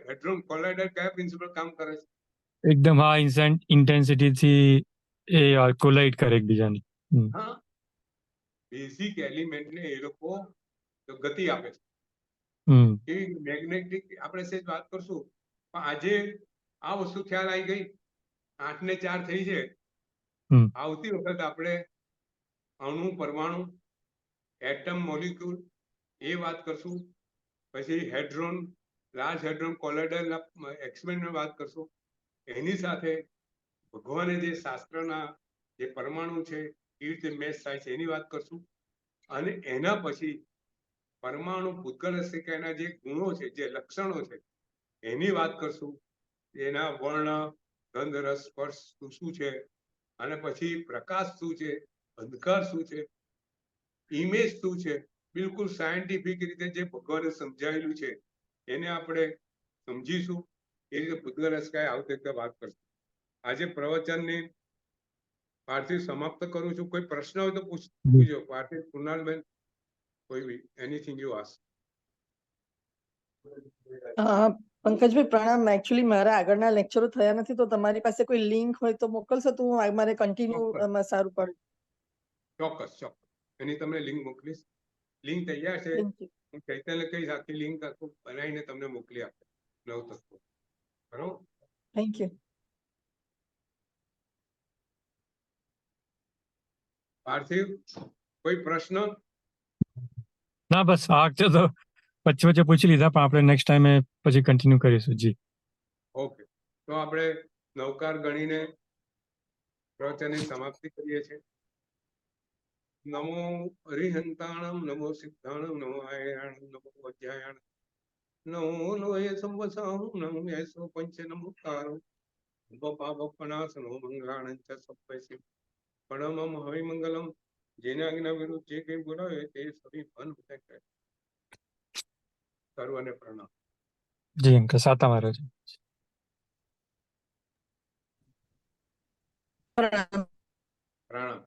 હેડ્રોન કોલાઇડર કયા પ્રિન્સિપલ કામ કરે છે? એકદમ હાઈ ઇન્ટેન્સિટી થી એ કોલાઇડ કરે એકબીજાની. હા, બેઝિક એલિમેન્ટને એ લોકો ગતિ આપે છે. એવી મેગ્નેટિક આપણે સેજ વાત કરશું, પણ આજે આ વસ્તુ ખ્યાલ આવી ગઈ. 8 ને 4 થઈ છે. આવતી વખત આપણે અણુ, પરમાણુ, એટમ, મોલિક્યુલ એ વાત કરશું. પછી હેડ્રોન, લાર્જ હેડ્રોન કોલાઇડરના એક્સપેરિમેન્ટની વાત કરશું. એની સાથે ભગવાને જે શાસ્ત્રના જે પરમાણુ છે એ રીતે મેચ થાય છે એની વાત કરશું. અને એના પછી પરમાણુ ભૂતગળ એના જે ગુણો છે, જે લક્ષણો છે એની વાત કરશું. એના વર્ણ, ગંધ, રસ, સ્પર્શ શું છે, અને પછી પ્રકાશ શું છે, અંધકાર શું છે, ઇમેજ શું છે, બિલકુલ સાયન્ટિફિક રીતે જે ભગવાને સમજાવેલું છે એને આપણે સમજીશું. એ રીતે ભૂતગળ રસકાય આવતી રીતે વાત કરશું. આજે પ્રવચનની પાર્થિવ સમાપ્ત કરું છું. કોઈ પ્રશ્ન હોય તો પૂછજો. પાર્થિવ, કુણાલબેન, કોઈ બી એનીથિંગ યુ આસ્ક. પંકજભાઈ પ્રણામ. એકચ્યુઅલી મારા આગળના લેક્ચરો થયા નથી, તો તમારી પાસે કોઈ લિંક હોય તો મોકલશો તો મારે કન્ટિન્યુ સારું પડે. ચોક્કસ એની તમને લિંક મોકલીશ. લિંક તૈયાર છે. હું ચૈતન્ય કહીશ આખી લિંક બનાવીને તમને મોકલી આપે 9 તત્વો. બરોબર, થેન્ક યુ. પાર્થિવ, કોઈ પ્રશ્ન? ના, બસ આ વખતે તો વચ્ચે પૂછી લીધા, પણ આપણે નેક્સ્ટ ટાઈમે પછી કન્ટિન્યુ કરીશું. જી ઓકે, તો આપણે નવકાર ગણીને પ્રવચનની સમાપ્તિ કરીએ છીએ. નમો હરિહંતાણમ, નમો સિદ્ધાણમ, નમો આયણાણમ, નમો અધ્યાયણ, નમો લોય સંવસાહુ, નમો યસો પંચ નમુકારો, પાપનાશનો મંગળાણં ચ સપ્પૈસે પરમમ હવિમંગલમ. જેને આજ્ઞા વિરુદ્ધ જે કંઈ બોલાવે તે સભી બંધ થાય. સર્વને પ્રણામ. જી અંકલ, સાતા મારો છે. પ્રણામ. પ્રણામ.